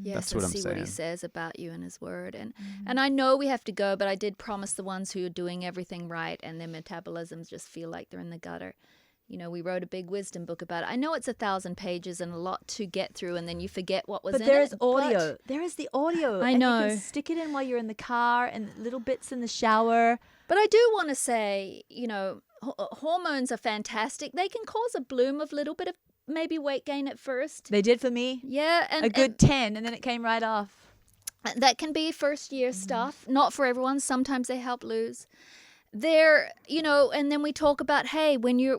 Yes, That's and what I'm see what he saying. says about you in his word. And I know we have to go, but I did promise the ones who are doing everything right and their metabolisms just feel like they're in the gutter. You know, we wrote a big wisdom book about it. I know it's 1,000 pages and a lot to get through, and then you forget what was But in there it. is audio. There is the audio. I and know. you can stick it in while you're in the car and little bits in the shower. But I do want to say, you know, hormones are fantastic. They can cause a bloom of little bit of maybe weight gain at first. They did for me. Yeah, and A good 10, and then it came right off. that can be first year stuff. Not for everyone. Sometimes they help lose. There, you know, and then we talk about, hey, when you're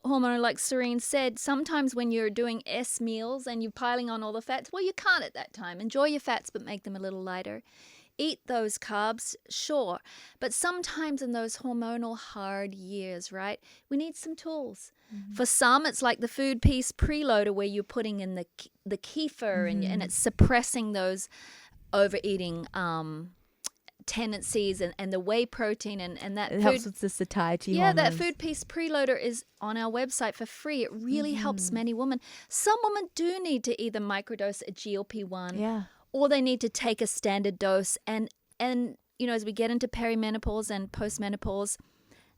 hormonal, like Serene said, sometimes when you're doing S meals and you're piling on all the fats, well, you can't at that time. Enjoy your fats, but make them a little lighter. Eat those carbs, sure. But sometimes in those hormonal hard years, right, we need some tools. For some, it's like the food piece preloader where you're putting in the kefir and it's suppressing those overeating tendencies and the whey protein and that It food helps with the satiety that hormones. food piece preloader is on our website for free. It really helps many women. Some women do need to either microdose a GLP-1 Yeah. or they need to take a standard dose. And you know, as we get into perimenopause and postmenopause,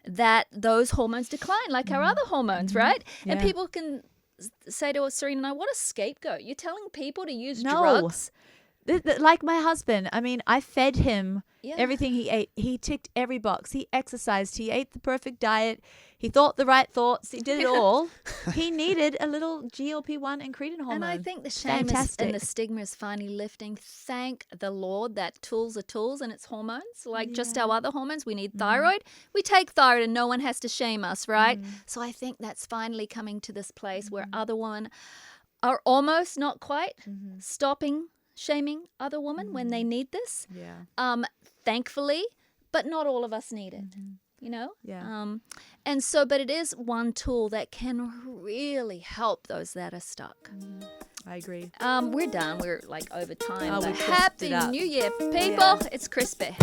that those hormones decline like our other hormones, right? And Yeah. people can say to us, Serena and I, what a scapegoat. You're telling people to use No. drugs? Like my husband, I mean, I fed him Yeah. everything he ate. He ticked every box. He exercised. He ate the perfect diet. He thought the right thoughts. He did it all. He needed a little GLP-1 incretin hormone. And I think the shame and Fantastic. the stigma is finally lifting. Thank the Lord that tools are tools and it's hormones. Like just our other hormones. We need thyroid. We take thyroid and no one has to shame us, right? So I think that's finally coming to this place where other women are almost, not quite, stopping shaming other women when they need this. Yeah. Thankfully, but not all of us need it. You know? Yeah. And so, but it is one tool that can really help those that are stuck. I agree. We're done. We're like over time. Oh, But we crisped Happy it up. New Year, people. Yeah. It's crispy.